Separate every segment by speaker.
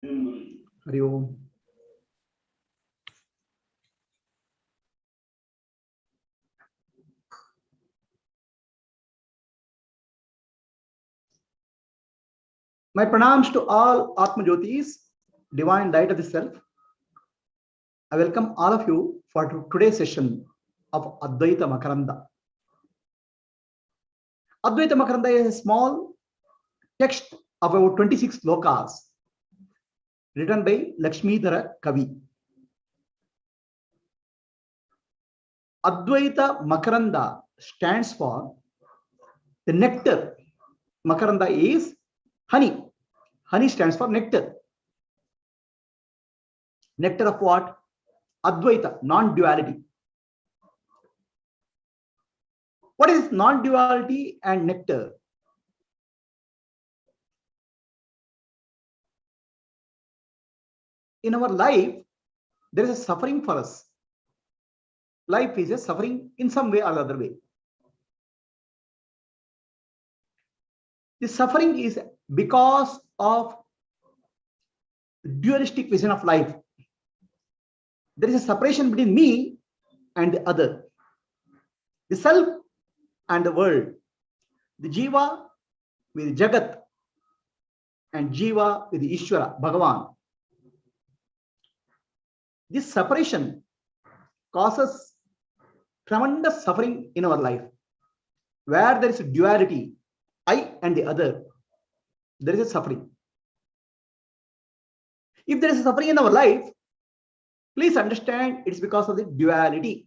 Speaker 1: Hari Om. My pranams to all Atma Jyotis, divine light of the self. I welcome all of you for today's session of Advaita Makaranda. Advaita Makaranda is a small text of about 26 slokas written by Lakshmidhara Kavi. Advaita Makaranda stands for the nectar. Makaranda is honey. Honey stands for nectar. Nectar of what? Advaita, non-duality. What is non-duality and nectar? In our life, there is a suffering for us. Life is a suffering in some way or other way. The suffering is because of dualistic vision of life. There is a separation between me and the other, the self and the world, the jiva with Jagat and jiva with Ishvara, Bhagavan. This separation causes tremendous suffering in our life. Where there is a duality, I and the other, there is a suffering. If there is a suffering in our life, please understand it's because of the duality.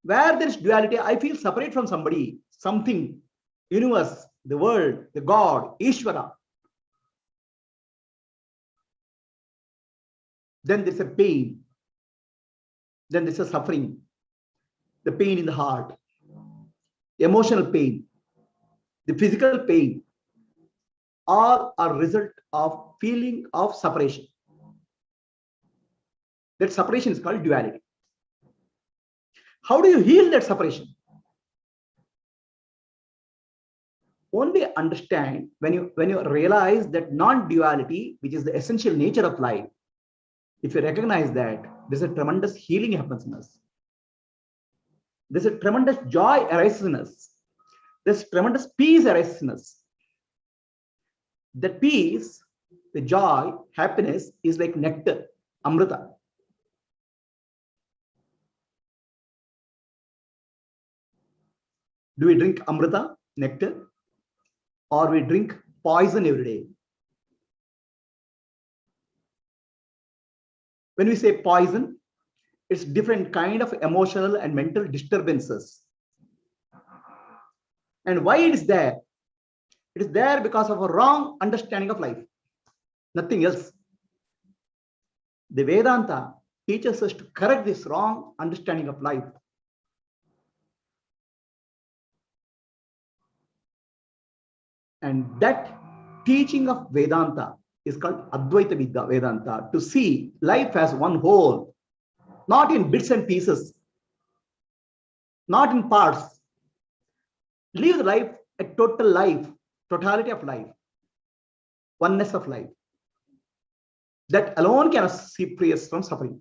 Speaker 1: Where there is duality, I feel separate from somebody, something, universe, the world, the God, Ishvara. Then there's a pain. Then there's a suffering. The pain in the heart, the emotional pain, the physical pain, all are a result of feeling of separation. That separation is called duality. How do you heal that separation? Only understand when you realize that non-duality, which is the essential nature of life, if you recognize that, there's a tremendous healing happens in us. There's a tremendous joy arises in us. There's tremendous peace arises in us. That peace, the joy, happiness is like nectar, amrita. Do we drink amrita, nectar, or we drink poison every day? When we say poison, it's different kind of emotional and mental disturbances. And why it is there? It is there because of a wrong understanding of life. Nothing else. The Vedanta teaches us to correct this wrong understanding of life. And that teaching of Vedanta is called Advaita Vedanta, to see life as one whole, not in bits and pieces, not in parts. Live the life, a total life, totality of life, oneness of life. That alone can free us from suffering.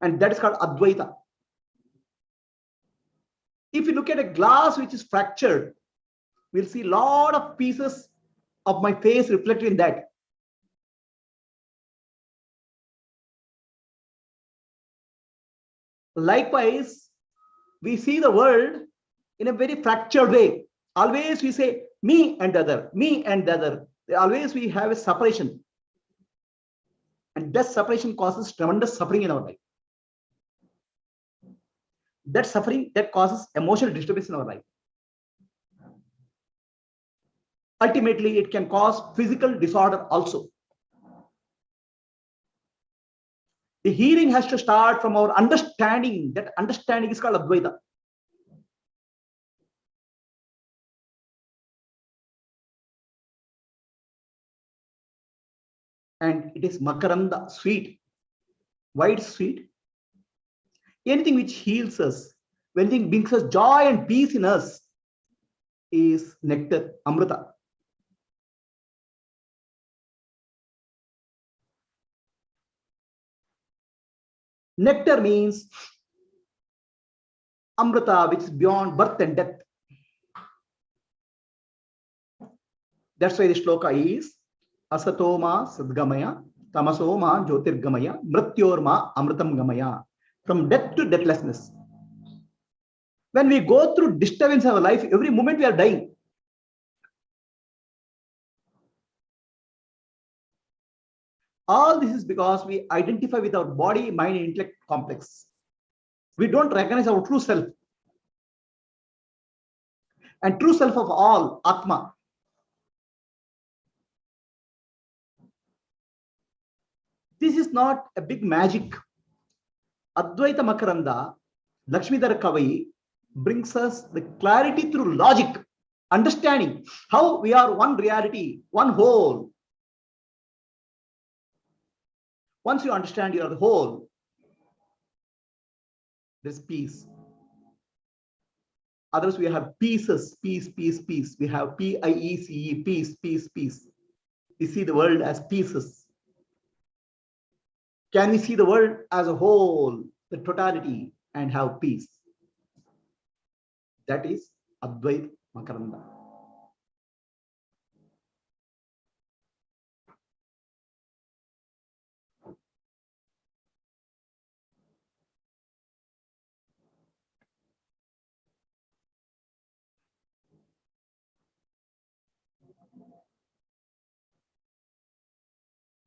Speaker 1: And that is called Advaita. If you look at a glass which is fractured, we'll see a lot of pieces of my face reflected in that. Likewise, we see the world in a very fractured way. Always we say me and the other, me and the other. Always we have a separation. And that separation causes tremendous suffering in our life. That suffering that causes emotional disturbance in our life. Ultimately, it can cause physical disorder also. The healing has to start from our understanding. That understanding is called Advaita. And it is Makaranda, sweet. Why it's sweet? Anything which heals us, anything brings us joy and peace in us, is nectar, amrita. Nectar means Amrita, which is beyond birth and death. That's why the shloka is Asatoma Sadgamaya, Tamasoma Jyotirgamaya, Mrityorma Amritam Gamaya. From death to deathlessness. When we go through disturbance of our life, every moment we are dying. All this is because we identify with our body, mind, and intellect complex. We don't recognize our true self. And true self of all, Atma. This is not a big magic. Advaita Makaranda, Lakshmidhara Kavi brings us the clarity through logic, understanding how we are one reality, one whole. Once you understand you are the whole, there's peace. Others, we have pieces, peace, peace, peace. We have P-I-E-C-E, peace, peace, peace. We see the world as pieces. Can we see the world as a whole, the totality, and have peace? That is Advaita Makaranda.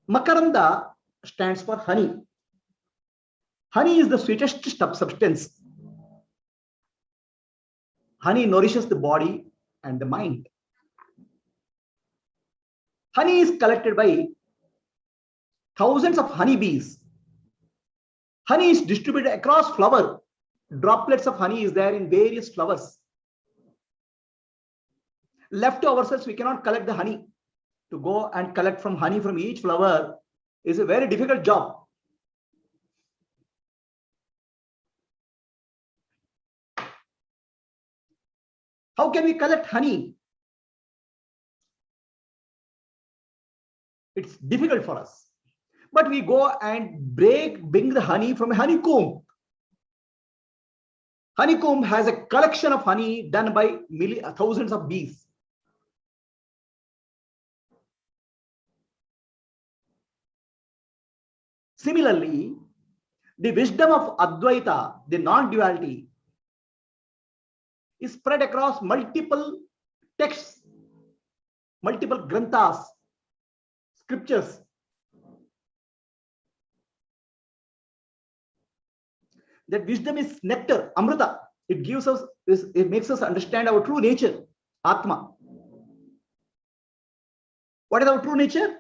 Speaker 1: Makaranda stands for honey. Honey is the sweetest substance. Honey nourishes the body and the mind. Honey is collected by thousands of honeybees. Honey is distributed across flower. Droplets of honey is there in various flowers. Left to ourselves, we cannot collect the honey. To go and collect from honey from each flower is a very difficult job. How can we collect honey? It's difficult for us. But we go and bring the honey from a honeycomb. Honeycomb has a collection of honey done by thousands of bees. Similarly, the wisdom of Advaita, the non-duality, is spread across multiple texts, multiple granthas, scriptures. That wisdom is nectar, Amrita. It gives us, it makes us understand our true nature, Atma. What is our true nature?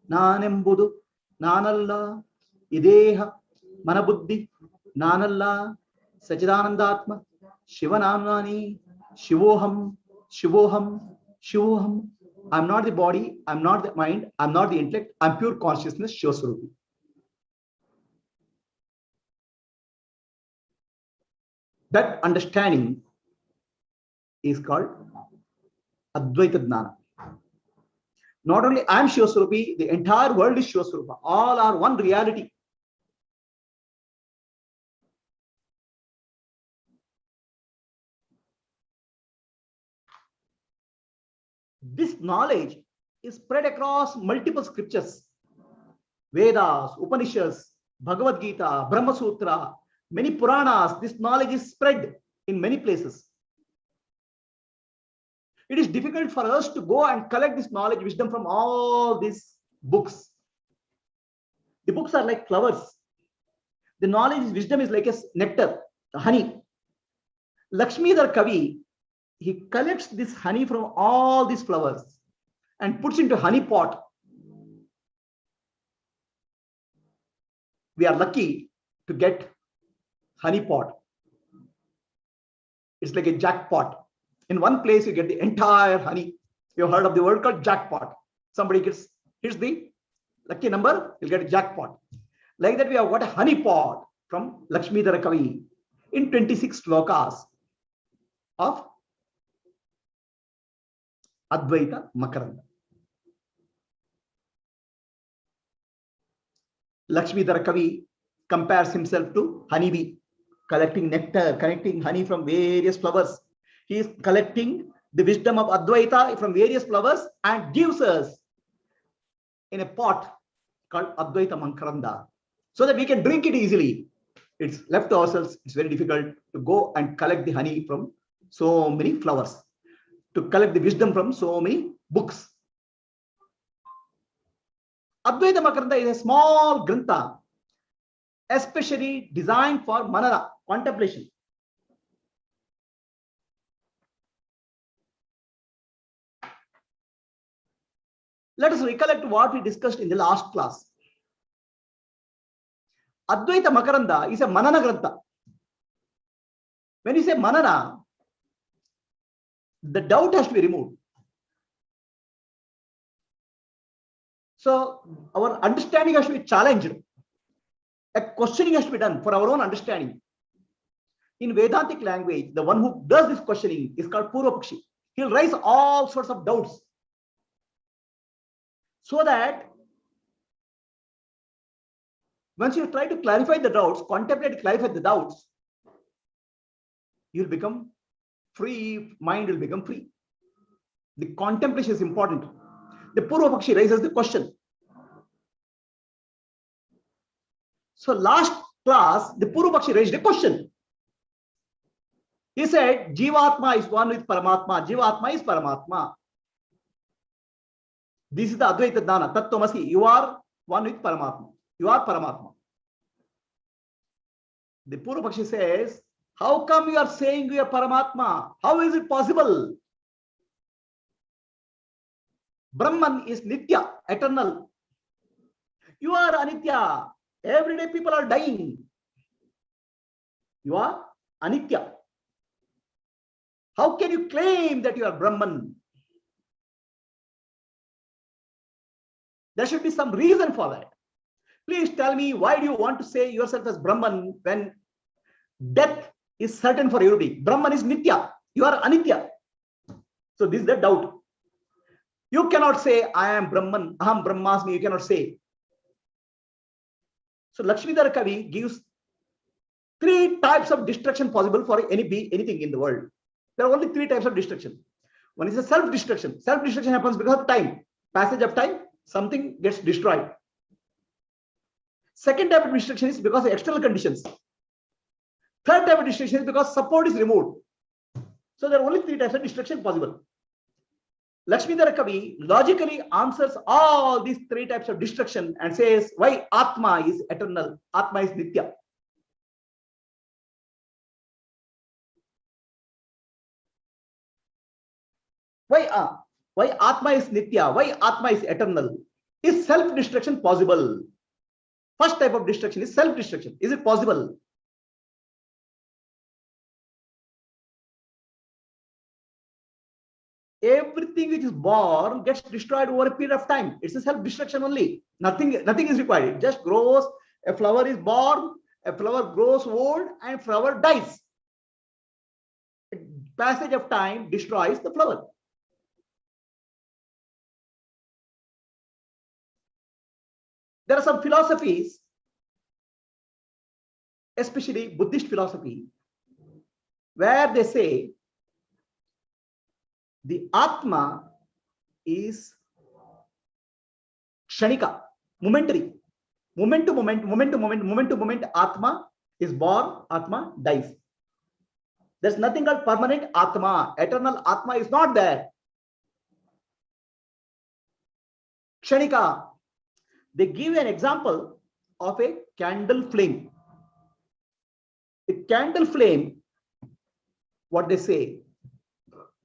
Speaker 1: Nanembudu, Nanalla, Ideha, Manabuddhi, Nanalla, Sachidanandatma, Shivanamani, Shivoham, Shivoham, Shivoham. I'm not the body, I'm not the mind, I'm not the intellect, I'm pure consciousness, Shivaswarupi. That understanding is called Advaita Jnana. Not only I am Shivaswarupi, the entire world is Shivaswarupa. All are one reality. This knowledge is spread across multiple scriptures. Vedas, Upanishads, Bhagavad Gita, Brahmasutra, many Puranas. This knowledge is spread in many places. It is difficult for us to go and collect this knowledge, wisdom from all these books. The books are like flowers. The knowledge, wisdom is like a nectar, the honey. Lakshmidhar Kavi, he collects this honey from all these flowers and puts into honey pot. We are lucky to get honey pot. It's like a jackpot. In one place, you get the entire honey. You've heard of the word called jackpot. Somebody hits the lucky number, you'll get a jackpot. Like that, we have got a honey pot from Lakshmidhara Kavi in 26 slokas of Advaita Makaranda. Lakshmidhara Kavi compares himself to honeybee, collecting nectar, collecting honey from various flowers. He is collecting the wisdom of Advaita from various flowers and gives us in a pot called Advaita Mankaranda, so that we can drink it easily. It's left to ourselves. It's very difficult to go and collect the honey from so many flowers, to collect the wisdom from so many books. Advaita Makaranda is a small grantha, especially designed for manana, contemplation. Let us recollect what we discussed in the last class. Advaita Makaranda is a manana grantha. When you say manana, the doubt has to be removed. So our understanding has to be challenged. A questioning has to be done for our own understanding. In Vedantic language, the one who does this questioning is called Purvapakshi. He'll raise all sorts of doubts, so that once you try to clarify the doubts, contemplate, clarify the doubts, you'll become free, mind will become free. The contemplation is important. The Purvapakshi raises the question. So last class, the Purvapakshi raised a question. He said, Jivatma is one with Paramatma. Jivatma is Paramatma. This is the Advaita Dana. Tattvamasi. You are one with Paramatma. You are Paramatma. The Purvapakshi says, how come you are saying you are Paramatma? How is it possible? Brahman is Nitya, eternal. You are Anitya. Every day people are dying. You are Anitya. How can you claim that you are Brahman? There should be some reason for that. Please tell me, why do you want to say yourself as Brahman when death is certain for everybody? Brahman is Nitya. You are Anitya. So this is the doubt. You cannot say, I am Brahman, Aham Brahmasmi. You cannot say. So Lakshmidhara Kavi gives 3 types of destruction possible for anything in the world. There are only 3 types of destruction. One is a self-destruction. Self-destruction happens because of time. Passage of time, something gets destroyed. Second type of destruction is because of external conditions. Third type of destruction is because support is removed. So there are only 3 types of destruction possible. Lakshmidhara Kavi logically answers all these 3 types of destruction and says why Atma is eternal, Atma is Nitya. Why Atma is Nitya, why Atma is eternal? Is self-destruction possible? First type of destruction is self-destruction. Is it possible? Everything which is born gets destroyed over a period of time. It's a self-destruction only. Nothing is required. It just grows. A flower is born, a flower grows old, and flower dies. Passage of time destroys the flower. There are some philosophies, especially Buddhist philosophy, where they say the Atma is kshanika, momentary. Moment to moment, Atma is born, Atma dies. There's nothing called permanent Atma. Eternal Atma is not there. Kshanika. They give an example of a candle flame. A candle flame, what they say,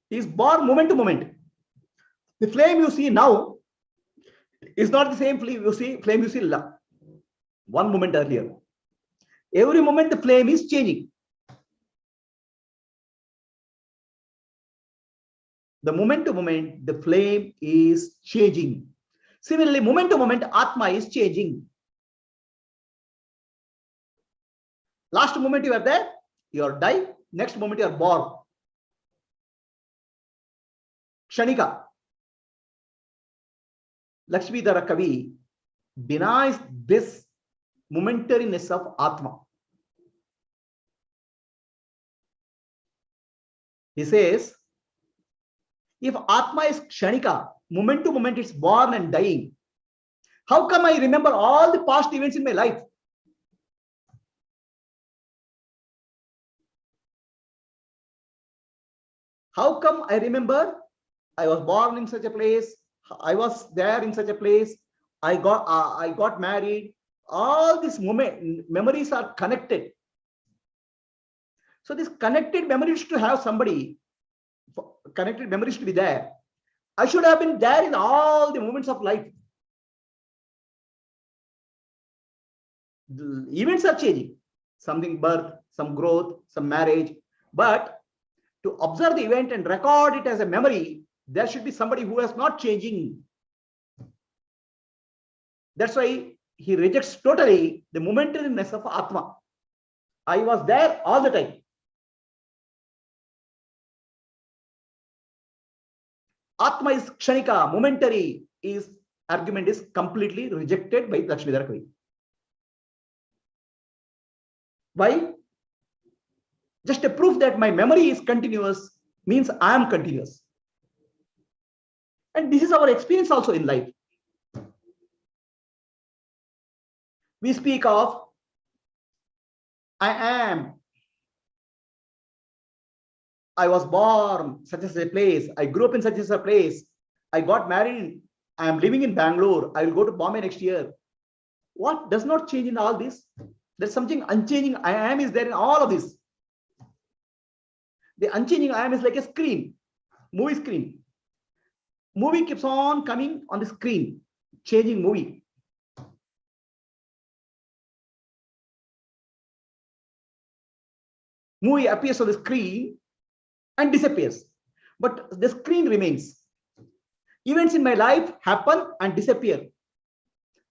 Speaker 1: is born moment to moment. The flame you see now is not the same flame you see one moment earlier. Every moment the flame is changing. The moment to moment, the flame is changing. Similarly, moment to moment, Atma is changing. Last moment you are there, you are dying. Next moment you are born. Kshanika. Lakshmidhara Kavi denies this momentariness of Atma. He says, if Atma is kshanika, moment to moment it's born and dying, how come I remember all the past events in my life? How come I remember I was born in such a place, I was there in such a place, I got married. All these memories are connected. So this connected memories to have somebody, connected memories to be there. I should have been there in all the moments of life. The events are changing. Something birth, some growth, some marriage. But to observe the event and record it as a memory, there should be somebody who is not changing. That's why he rejects totally the momentariness of Atma. I was there all the time. Atma is kshanika, momentary. His argument is completely rejected by Lakshmidhara Kavi. Why? Just a proof that my memory is continuous means I am continuous. And this is our experience also in life. We speak of I am. I was born such as a place. I grew up in such as a place. I got married. I am living in Bangalore. I will go to Bombay next year. What does not change in all this? There's something unchanging. I am is there in all of this. The unchanging I am is like a screen, movie screen. Movie keeps on coming on the screen, changing movie. Movie appears on the screen and disappears, but the screen remains. Events in my life happen and disappear.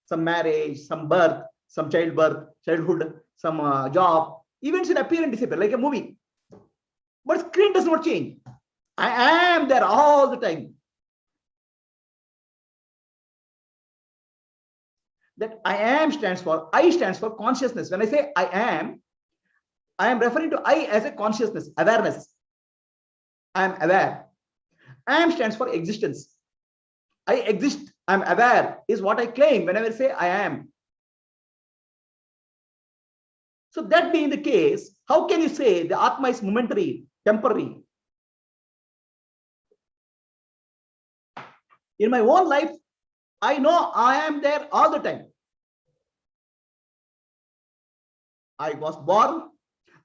Speaker 1: Some marriage, some birth, some childhood, some job. Events will appear and disappear like a movie. But screen does not change. I am there all the time. That I am stands for, I stands for consciousness. When I say I am referring to I as a consciousness, awareness. I am aware. I am stands for existence. I exist, I am aware is what I claim whenever I say I am. So that being the case, how can you say the Atma is momentary, temporary? In my own life, I know I am there all the time. I was born,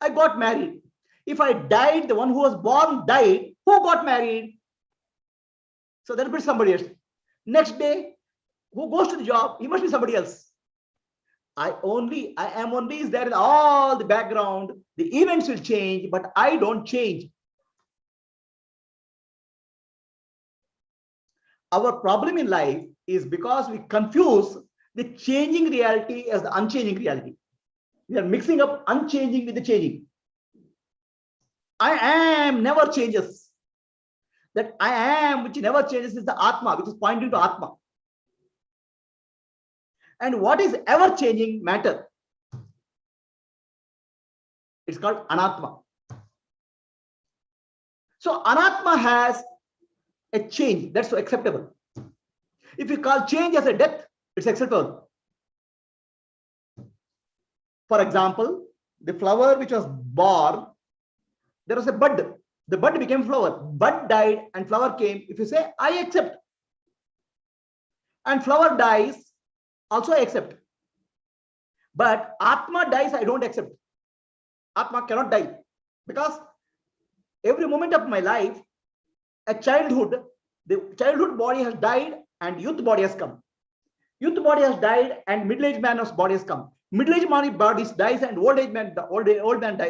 Speaker 1: I got married. If I died, the one who was born died. Who got married? So there will be somebody else. Next day, who goes to the job? He must be somebody else. I am only is there in all the background. The events will change, but I don't change. Our problem in life is because we confuse the changing reality as the unchanging reality. We are mixing up unchanging with the changing. I am never changes. That I am which never changes is the Atma, which is pointing to Atma. And what is ever changing matter? It's called Anatma. So Anatma has a change that's so acceptable. If you call change as a death, it's acceptable. For example, the flower which was born, there was a bud. The bud became flower. Bud died and flower came. If you say, I accept. And flower dies, also I accept. But Atma dies, I don't accept. Atma cannot die. Because every moment of my life, a childhood, the childhood body has died and youth body has come. Youth body has died and middle-aged man's body has come. Middle-aged man body dies and old man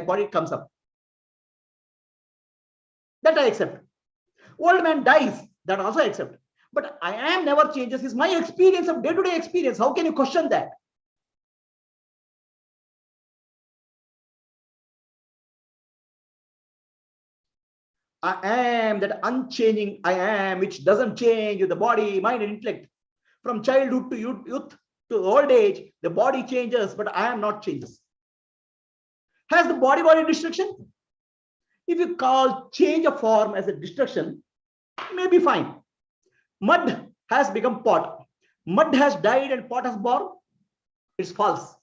Speaker 1: body comes up. That I accept. Old man dies, that also I accept. But I am never changes is my experience of day-to-day experience. How can you question that? I am that unchanging I am, which doesn't change with the body, mind, and intellect. From childhood to youth to old age, the body changes, but I am not changes. Has the body destruction? If you call change of form as a destruction, maybe fine. Mud has become pot. Mud has died and pot has born. It's false.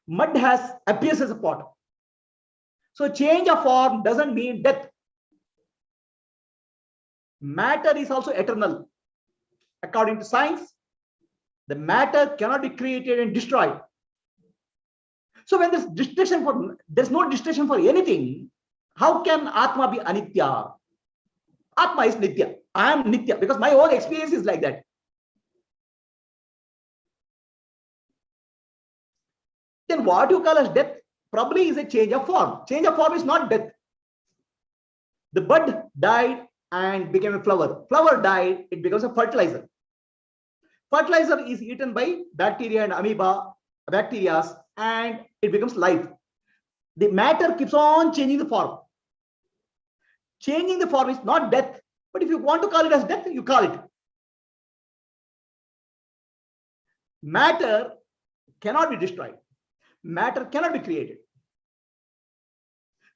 Speaker 1: Mud has appears as a pot. So change of form doesn't mean death. Matter is also eternal. According to science, the matter cannot be created and destroyed. So when there's no destruction for anything, how can Atma be Anitya? Atma is Nitya. I am Nitya because my own experience is like that. Then what you call as death probably is a change of form. Change of form is not death. The bud died and became a flower. Flower died, it becomes a fertilizer. Fertilizer is eaten by bacteria and amoeba, bacteria, and it becomes life. The matter keeps on changing the form. Changing the form is not death, but if you want to call it as death, you call it. Matter cannot be destroyed. Matter cannot be created.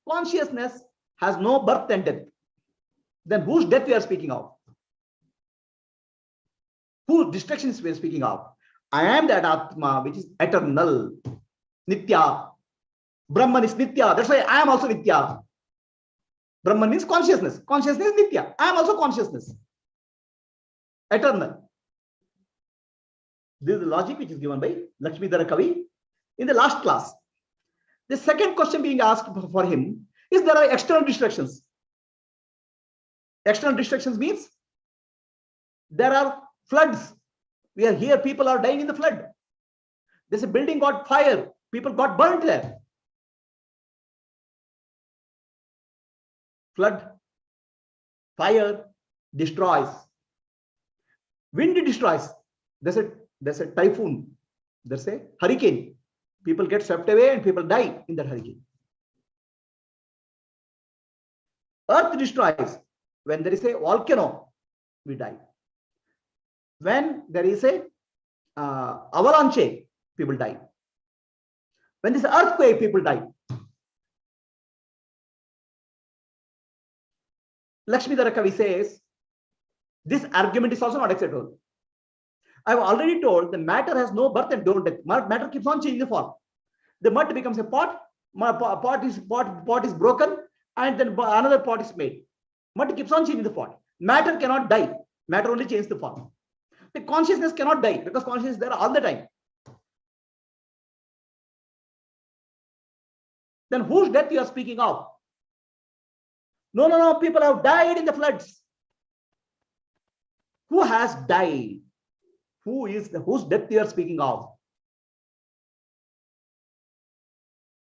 Speaker 1: Consciousness has no birth and death. Then whose death we are speaking of? Whose destructions we are speaking of? I am that Atma which is eternal, Nitya. Brahman is Nitya. That's why I am also Nitya. Brahman means consciousness. Consciousness is Nitya. I am also consciousness. Eternal. This is the logic which is given by Lakshmidhara Kavi in the last class. The second question being asked for him is there are external distractions. External distractions means there are floods. We are here, people are dying in the flood. There's a building got fire, people got burnt there. Flood, fire destroys. Wind destroys. There's a typhoon. There's a hurricane. People get swept away and people die in that hurricane. Earth destroys. When there is a volcano, we die. When there is a avalanche, people die. When there is an earthquake, people die. Lakshmidhara Kavi says, this argument is also not acceptable. I have already told the matter has no birth and no death. Matter keeps on changing the form. The mud becomes a pot. Pot is broken, and then another pot is made. Mud keeps on changing the form. Matter cannot die. Matter only changes the form. The consciousness cannot die because consciousness is there all the time. Then whose death you are speaking of? No. People have died in the floods. Who has died? Whose death you are speaking of?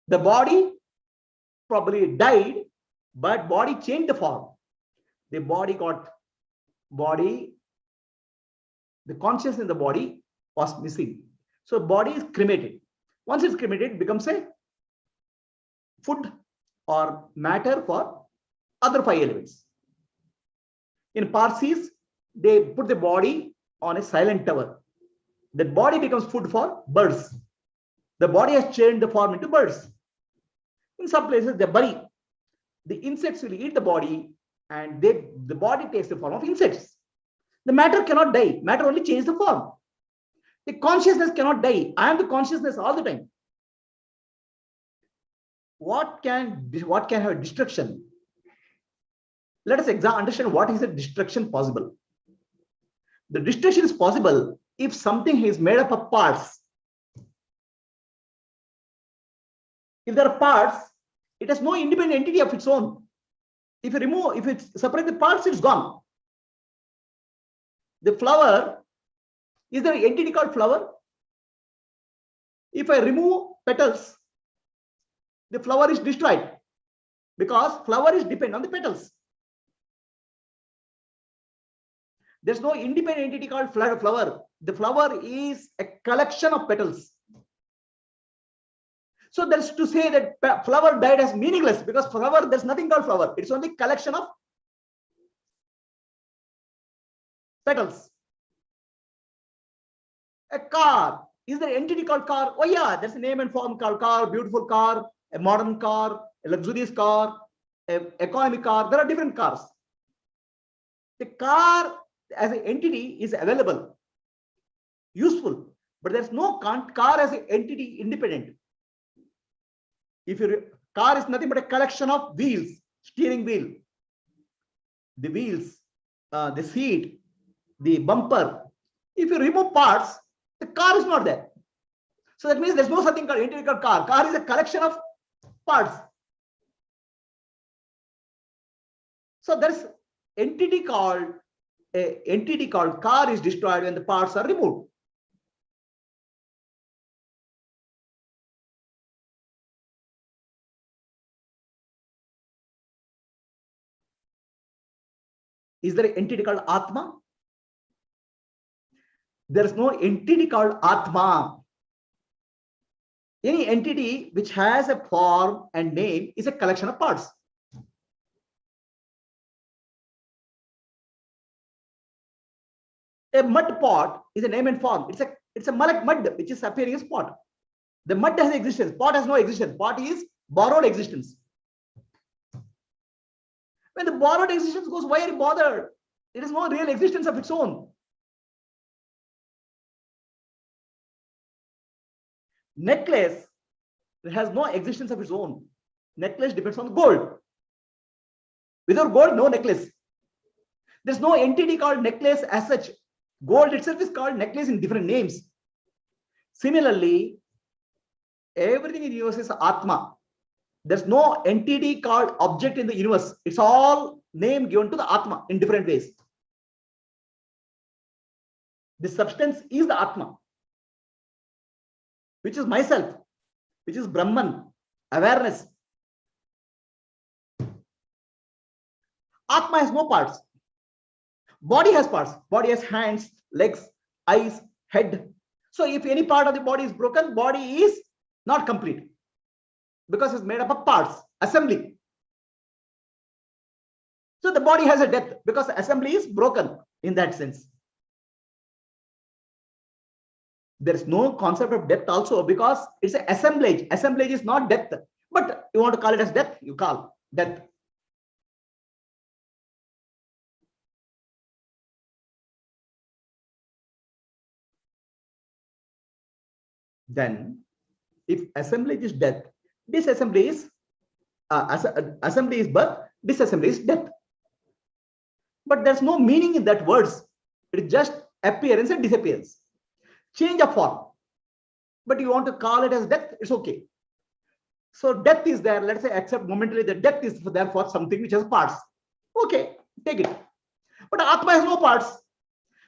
Speaker 1: The body probably died, but body changed the form. The consciousness in the body was missing. So body is cremated. Once it's cremated, it becomes a food or matter for other 5 elements. In Parsis, they put the body on a silent tower. The body becomes food for birds. The body has changed the form into birds. In some places, they bury. The insects will eat the body and the body takes the form of insects. The matter cannot die. Matter only changes the form. The consciousness cannot die. I am the consciousness all the time. What can have destruction? Let us understand what is the destruction possible. The destruction is possible if something is made up of parts. If there are parts, it has no independent entity of its own. If you separate the parts, it's gone. The flower, is there an entity called flower? If I remove petals, the flower is destroyed because flower is dependent on the petals. There's no independent entity called flower. The flower is a collection of petals. So that's to say that flower died as meaningless because flower, there's nothing called flower. It's only collection of petals. A car Is there an entity called car? Oh yeah, there's a name and form called car, beautiful car, a modern car, a luxurious car, a economic car. There are different cars. The car as an entity is available, useful, but there's no car as an entity independent. If your car is nothing but a collection of wheels, steering wheel, the wheels, the seat, the bumper. If you remove parts, the car is not there. So that means there's no something called entity called car. Car is a collection of parts. So there's entity called car is destroyed when the parts are removed. Is there an entity called Atma? There is no entity called Atma. Any entity which has a form and name is a collection of parts. A mud pot is a name and form. It's a mud which is appearing as pot. The mud has existence. Pot has no existence. Pot is borrowed existence. When the borrowed existence goes, why are you bothered? It is no real existence of its own. Necklace has no existence of its own. Necklace depends on gold. Without gold, no necklace. There's no entity called necklace as such. Gold itself is called necklace in different names. Similarly, everything in the universe is Atma. There's no entity called object in the universe. It's all name given to the Atma in different ways. The substance is the Atma, which is myself, which is Brahman, awareness. Atma has no parts. Body has parts. Body has hands, legs, eyes, head. So if any part of the body is broken, body is not complete because it's made up of parts, assembly. So the body has a death because the assembly is broken in that sense. There is no concept of death also because it's an assemblage. Assemblage is not death, but you want to call it as death, you call death. Then if assemblage is death, disassembly is assembly is birth, disassembly is death. But there's no meaning in that words. It is just appearance and disappearance, change of form. But you want to call it as death, it's okay. So death is there. Let's say accept momentarily that death is there for something which has parts. Okay, take it. But Atma has no parts.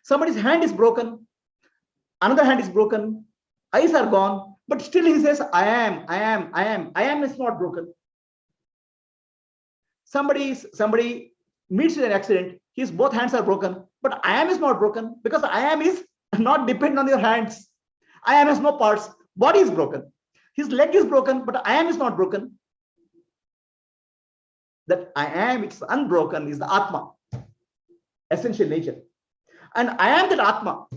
Speaker 1: Somebody's hand is broken, another hand is broken, eyes are gone, but still he says, I am. I am is not broken. Somebody meets in an accident, his both hands are broken, but I am is not broken because I am is not dependent on your hands. I am has no parts. Body is broken. His leg is broken, but I am is not broken. That I am, it's unbroken, is the Atma, essential nature. And I am that Atma.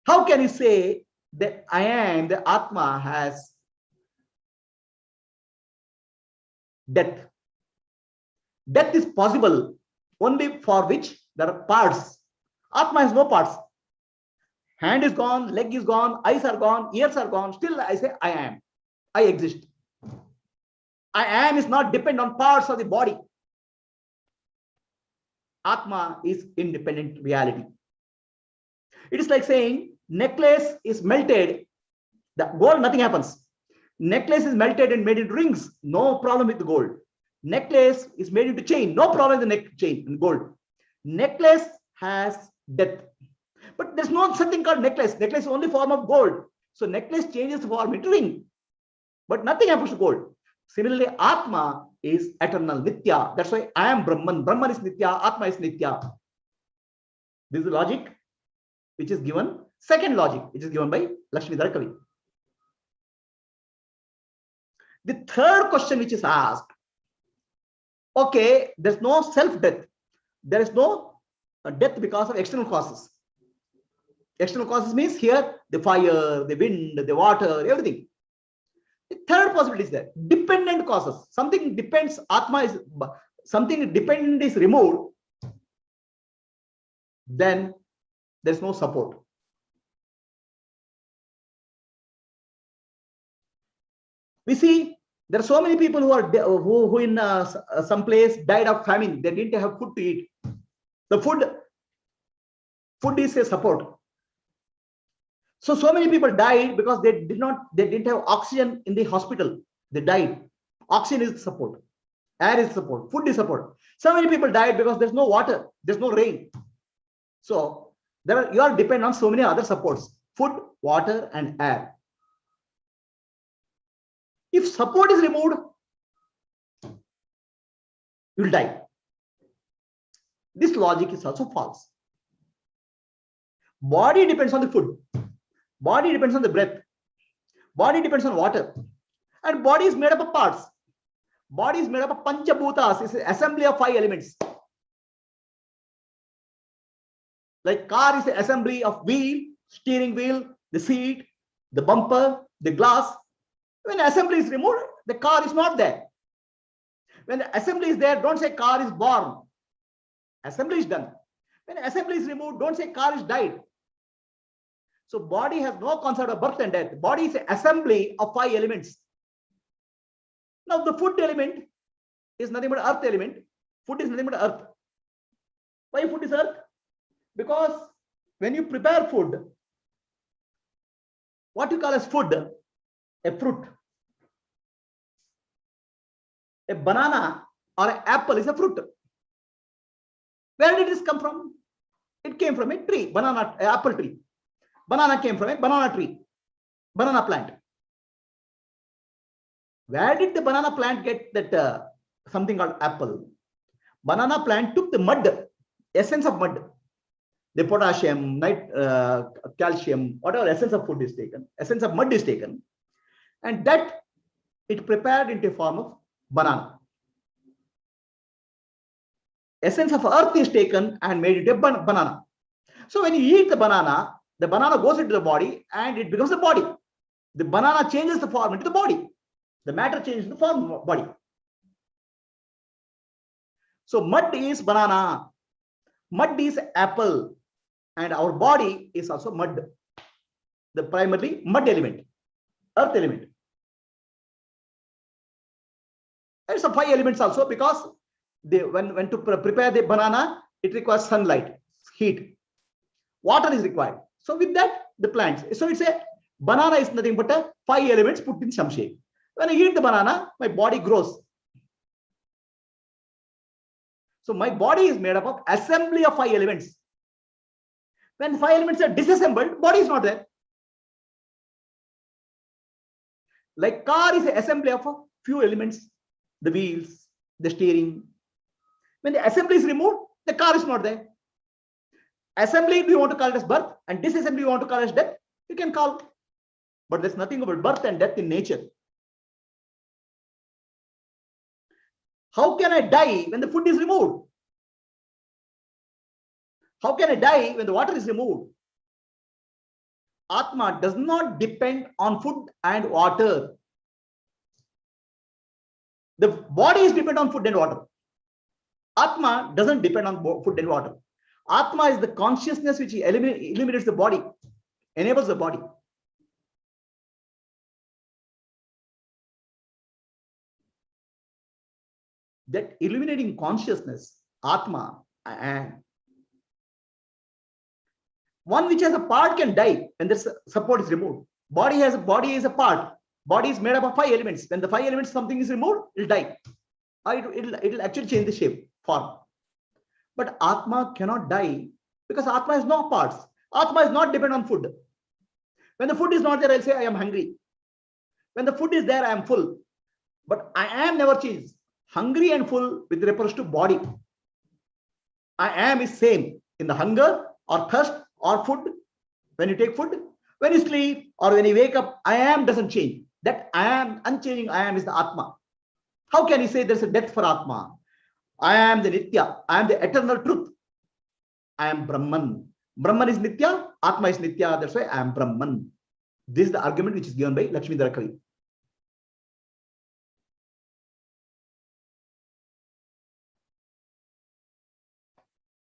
Speaker 1: How can you say that I am, the Atma has death? Death is possible only for which there are parts. Atma has no parts. Hand is gone, leg is gone, eyes are gone, ears are gone. Still I say I am. I exist. I am is not dependent on parts of the body. Atma is independent reality. It is like saying necklace is melted, the gold, nothing happens. Necklace is melted and made into rings, no problem with the gold. Necklace is made into chain, no problem with the neck chain and gold. Necklace has death. But there's no something called necklace. Necklace is only form of gold. So necklace changes the form into ring. But nothing happens to gold. Similarly, Atma is eternal, Nitya. That's why I am Brahman. Brahman is Nitya, Atma is Nitya. This is the logic which is given. Second logic, which is given by Lakshmidhara Kavi. The third question which is asked, okay, there's no self-death. There is no death because of external causes. External causes means here the fire, the wind, the water, everything. The third possibility is there. Dependent causes. Something depends, Atma is, something dependent is removed, then there's no support. We see there are so many people who are who in some place died of famine. They didn't have food to eat. The food is a support. So many people died because they didn't have oxygen in the hospital. They died. Oxygen is support. Air is support. Food is support. So many people died because there's no water. There's no rain. So you are dependent on so many other supports: food, water, and air. If support is removed, you will die. This logic is also false. Body depends on the food. Body depends on the breath. Body depends on water. And body is made up of parts. Body is made up of panchabhutas. It's an assembly of 5 elements. Like car is an assembly of wheel, steering wheel, the seat, the bumper, the glass. When assembly is removed, the car is not there. When the assembly is there, don't say car is born. Assembly is done. When assembly is removed, don't say car is died. So body has no concept of birth and death. Body is an assembly of 5 elements. Now the food element is nothing but earth element. Food is nothing but earth. Why food is earth? Because when you prepare food, what you call as food? A fruit. A banana or an apple is a fruit. Where did this come from? It came from a tree, apple tree. Banana came from a banana tree, banana plant. Where did the banana plant get that something called apple? Banana plant took the mud, essence of mud, the potassium, calcium, whatever essence of food is taken, essence of mud is taken, and that it prepared into a form of banana. Essence of earth is taken and made into a banana. So when you eat the banana goes into the body and it becomes the body. The banana changes the form into the body. The matter changes the form of body. So mud is banana, mud is apple, and our body is also mud. The primarily mud element, earth element. There's some 5 elements also, because when to prepare the banana, it requires sunlight, heat, water is required. So with that, the plants. So it's a banana is nothing but a 5 elements put in some shape. When I eat the banana, my body grows. So my body is made up of assembly of 5 elements. When 5 elements are disassembled, body is not there. Like car is an assembly of a few elements, the wheels, the steering. When the assembly is removed, the car is not there. Assembly, do you want to call it as birth, and disassembly, you want to call it as death? You can call. But there's nothing about birth and death in nature. How can I die when the food is removed? How can I die when the water is removed? Atma does not depend on food and water. The body is dependent on food and water. Atma doesn't depend on food and water. Atma is the consciousness which eliminates the body, enables the body. That illuminating consciousness, Atma, I am. One which has a part can die when the support is removed. Body is a part. Body is made up of 5 elements. When the 5 elements something is removed, it will die. It'll actually change the shape, form. But Atma cannot die because Atma has no parts. Atma is not dependent on food. When the food is not there, I'll say I am hungry. When the food is there, I am full. But I am never changed. Hungry and full with reference to body. I am is same in the hunger or thirst or food. When you take food, when you sleep or when you wake up, I am doesn't change. That I am, unchanging I am, is the Atma. How can you say there's a death for Atma? I am the Nitya. I am the eternal truth. I am Brahman. Brahman is Nitya, Atma is Nitya. That's why I am Brahman. This is the argument which is given by Lakshmidhara Kavi.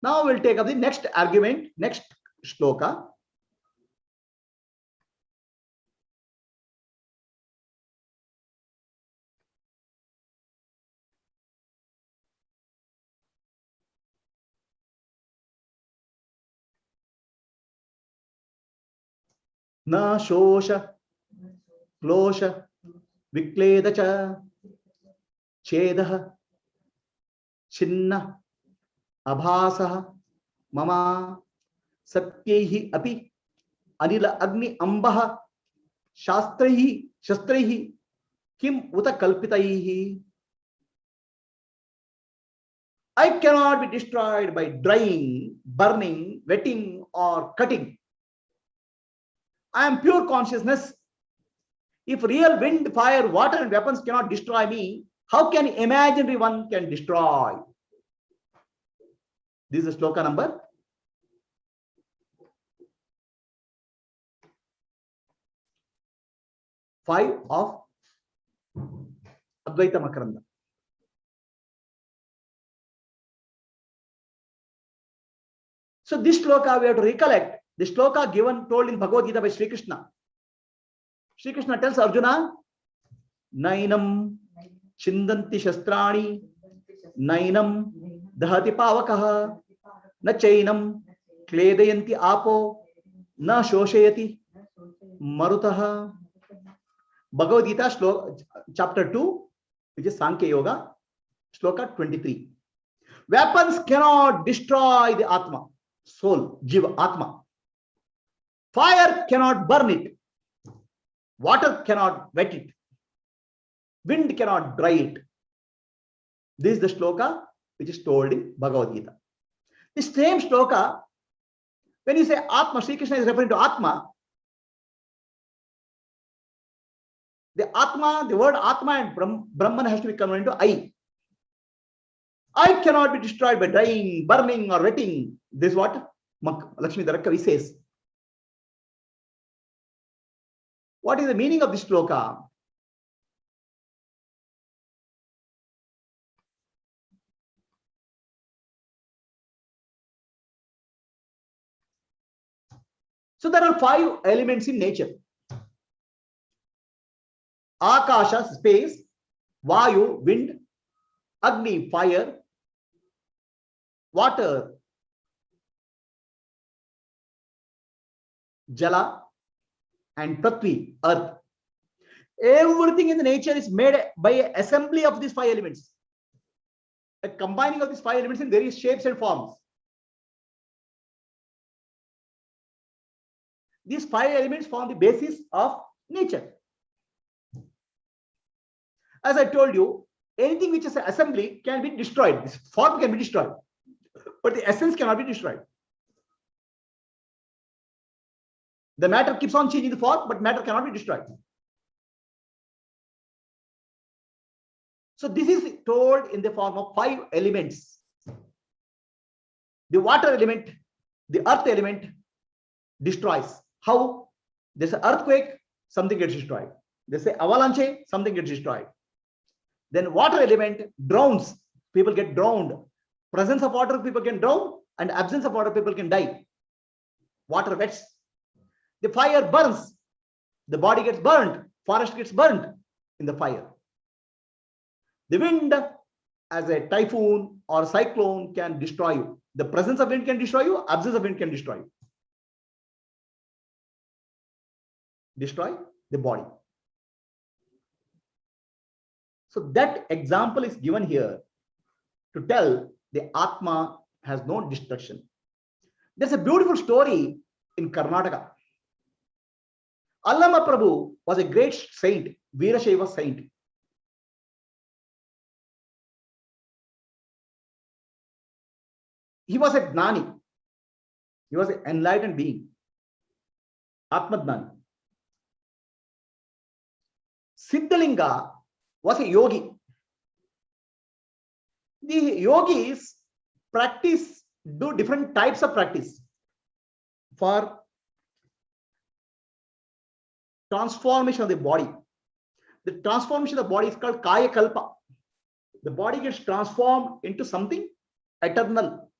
Speaker 1: Now we'll take up the next argument, next shloka. Na shosha, klosha, vikledacha, chedah, chinna, abhasah, mama, satyaihi api, anila agni ambah, shastraihi, kim uta kalpitaihi. I cannot be destroyed by drying, burning, wetting, or cutting. I am pure consciousness. If real wind, fire, water, and weapons cannot destroy me, how can imaginary one can destroy? This is shloka number 5 of Advaita Makaranda. So this shloka we have to recollect. The shloka told in Bhagavad Gita by Sri Krishna. Sri Krishna tells Arjuna, Nainam chindanti shastrani, Nainam dahati pavakaha, na chainam kledayanti apo, na shoshayati marutaha. Bhagavad Gita chapter 2, which is Sankhya Yoga, shloka 23. Weapons cannot destroy the Atma, soul, Jiva, Atma. Fire cannot burn it. Water cannot wet it. Wind cannot dry it. This is the shloka which is told in Bhagavad Gita. The same shloka, when you say Atma, Sri Krishna is referring to Atma. The Atma, the word Atma and Brahman has to be converted into I. I cannot be destroyed by drying, burning, or wetting. This is what Lakshmidhara Kavi says. What is the meaning of this shloka? So there are 5 elements in nature. Akasha, space, Vayu, wind, Agni, fire, water, Jala, and Prithvi, earth. Everything in the nature is made by an assembly of these 5 elements. A combining of these 5 elements in various shapes and forms. These 5 elements form the basis of nature. As I told you, anything which is an assembly can be destroyed. This form can be destroyed, but the essence cannot be destroyed. The matter keeps on changing the form, but matter cannot be destroyed. So this is told in the form of 5 elements. The water element, the earth element destroys. How? There's an earthquake, something gets destroyed. There's an avalanche, something gets destroyed. Then water element drowns, people get drowned. Presence of water, people can drown, and absence of water, people can die. Water wets. The fire burns, the body gets burned, forest gets burned in the fire. The wind, as a typhoon or cyclone, can destroy you. The presence of wind can destroy you, absence of wind can destroy you. Destroy the body. So that example is given here to tell the Atma has no destruction. There's a beautiful story in Karnataka. Allama Prabhu was a great saint, Veerashaiva saint. He was a Gnani. He was an enlightened being. Atma Gnani. Siddhalinga was a yogi. The yogis do different types of practice. for transformation of the body. The transformation of the body is called Kaya Kalpa. The body gets transformed into something eternal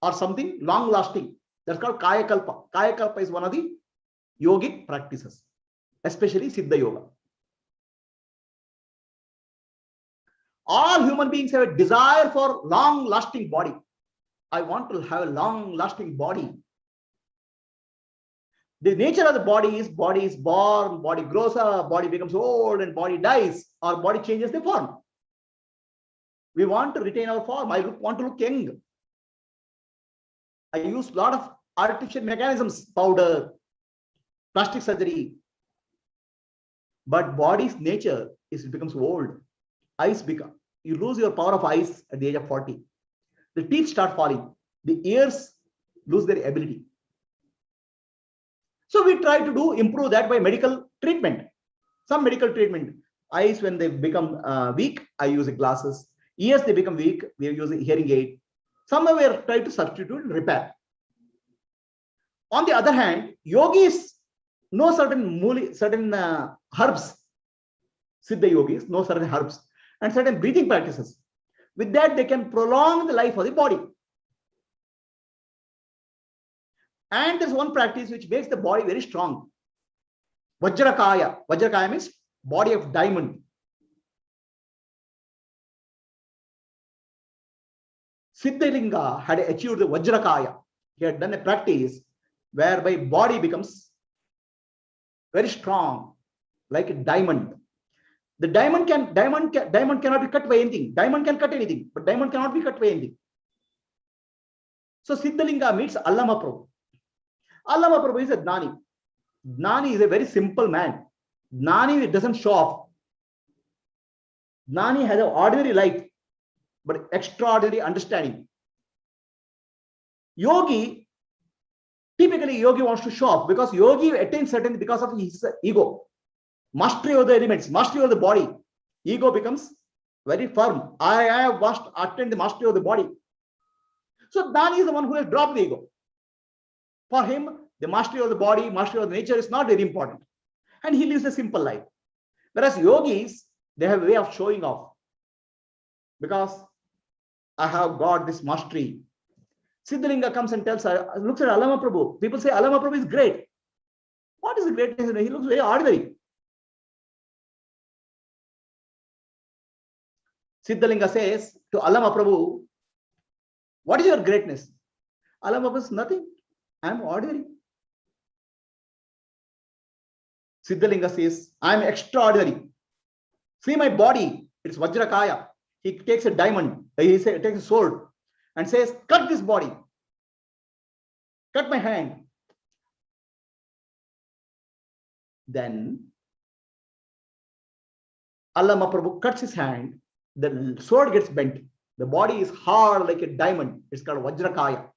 Speaker 1: or something long lasting. That's called Kaya Kalpa. Kaya Kalpa is one of the yogic practices, especially Siddha Yoga. All human beings have a desire for long lasting body. I want to have a long lasting body. The nature of the body is born, body grows up, body becomes old, and body dies, or body changes the form. We want to retain our form. I want to look young. I use a lot of artificial mechanisms, powder, plastic surgery. But body's nature is it becomes old. Eyes become, you lose your power of eyes at the age of 40. The teeth start falling. The ears lose their ability. So we try to improve that by medical treatment. Some medical treatment. Eyes, when they become weak, I use glasses. Ears, they become weak, we use a hearing aid. Somewhere we are trying to substitute and repair. On the other hand, yogis know certain herbs. Siddha yogis know certain herbs and certain breathing practices. With that, they can prolong the life of the body. And there's one practice which makes the body very strong. Vajrakaya. Vajrakaya means body of diamond. Siddhalinga had achieved the Vajrakaya. He had done a practice whereby body becomes very strong, like a diamond. The diamond cannot be cut by anything. Diamond can cut anything, but diamond cannot be cut by anything. So Siddhalinga meets Allama Prabhu. Allama Prabhu is a Gnani. Gnani is a very simple man. Gnani doesn't show off. Gnani has an ordinary life, but extraordinary understanding. Yogi, typically yogi wants to show off because yogi attains certain because of his ego. Mastery of the elements, mastery of the body. Ego becomes very firm. I have attained the mastery of the body. So Gnani is the one who has dropped the ego. For him, the mastery of the body, mastery of the nature is not very important. And he lives a simple life. Whereas yogis, they have a way of showing off. Because I have got this mastery. Siddhalinga comes and looks at Allama Prabhu. People say Allama Prabhu is great. What is the greatness? He looks very ordinary. Siddhalinga says to Allama Prabhu, what is your greatness? Allama Prabhu says, nothing. I am ordinary. Siddhalinga says, I am extraordinary. See my body, it's Vajrakaya. He takes a diamond, he takes a sword and says, cut this body. Cut my hand. Then Allama Prabhu cuts his hand. The sword gets bent. The body is hard like a diamond. It's called Vajrakaya.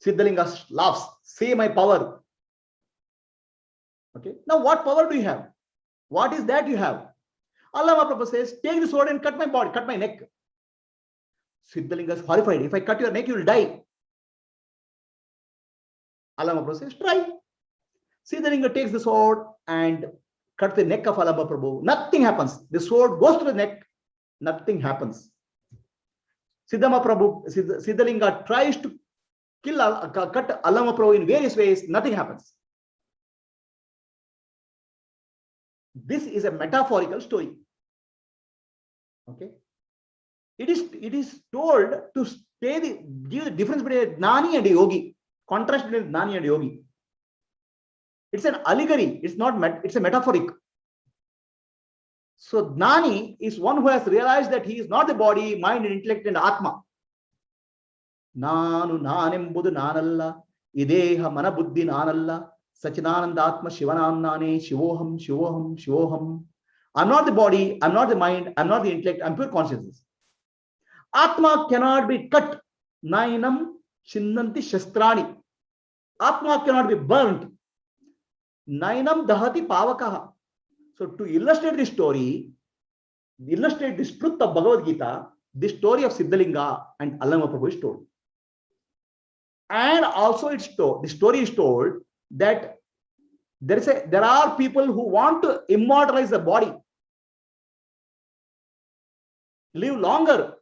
Speaker 1: Siddhalinga laughs. See my power. Okay. Now what power do you have? What is that you have? Allama Prabhu says, take the sword and cut my body, cut my neck. Siddhalinga is horrified. If I cut your neck, you will die. Allama Prabhu says, try. Siddhalinga takes the sword and cuts the neck of Allama Prabhu. Nothing happens. The sword goes to the neck. Nothing happens. Siddhalinga tries to cut Allama Prabhu in various ways. Nothing happens. This is a metaphorical story. Okay. It is told to give the difference between a Gnani and a yogi. Contrast between Gnani and yogi. It's an allegory. It's a metaphoric. So Gnani is one who has realized that he is not the body, mind, and intellect, and Atma. Nanu nanembudu nanalla, ideha mana buddhi nanalla, Sachinananda Atma Shivanamnane, Shivoham, Shivoham, Shivoham. I'm not the body, I'm not the mind, I'm not the intellect, I'm pure consciousness. Atma cannot be cut. Nainam Chinnanti Shastrani. Atma cannot be burnt. Nainam Dahati Pavakaha. So to illustrate this story, illustrate this truth of Bhagavad Gita, the story of Siddhalinga and Allama Prabhu is told. And also it's told, the story is told that there are people who want to immortalize the body, live longer.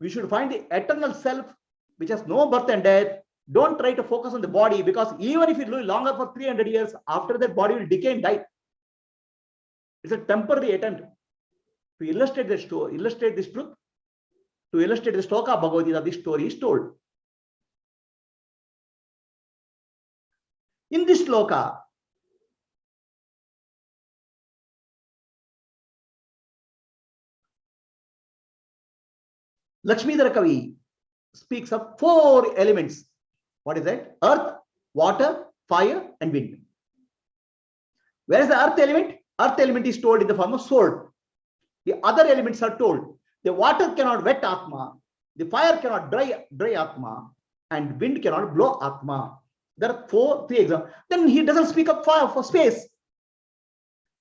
Speaker 1: We should find the eternal self, which has no birth and death. Don't try to focus on the body, because even if you live longer for 300 years, after that body will decay and die. It's a temporary attempt to illustrate the story, illustrate this truth, to illustrate the stoka of Bhagavad Gita. This story is told. In this sloka, Lakshmidhara Kavi speaks of 4 elements. What is that? Earth, water, fire, and wind. Where is the earth element? Earth element is told in the form of sword. The other elements are told. The water cannot wet Atma, the fire cannot dry Atma, and wind cannot blow Atma. There are 3 examples. Then he doesn't speak of fire for space.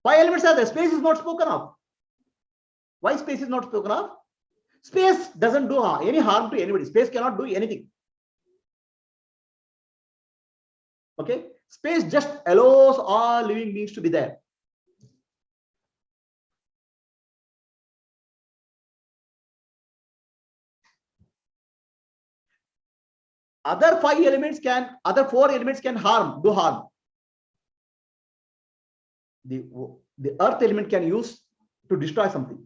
Speaker 1: 5 elements are there. Space is not spoken of. Why space is not spoken of? Space doesn't do any harm to anybody. Space cannot do anything. Okay? Space just allows all living beings to be there. Other 4 elements can do harm. The earth element can use to destroy something.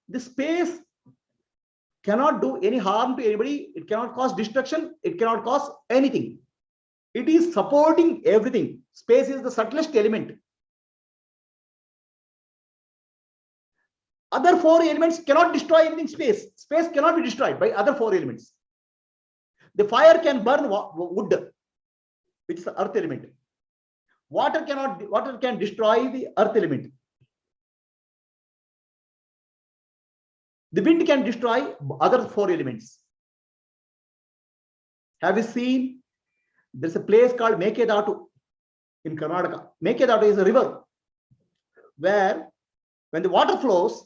Speaker 1: The space cannot do any harm to anybody. It cannot cause destruction. It cannot cause anything. It is supporting everything. Space is the subtlest element. Other 4 elements cannot destroy anything. Space cannot be destroyed by other 4 elements. The fire can burn wood, which is the earth element. Water can destroy the earth element. The wind can destroy other 4 elements. Have you seen? There's a place called Mekedatu in Karnataka. Mekedatu is a river where, when the water flows,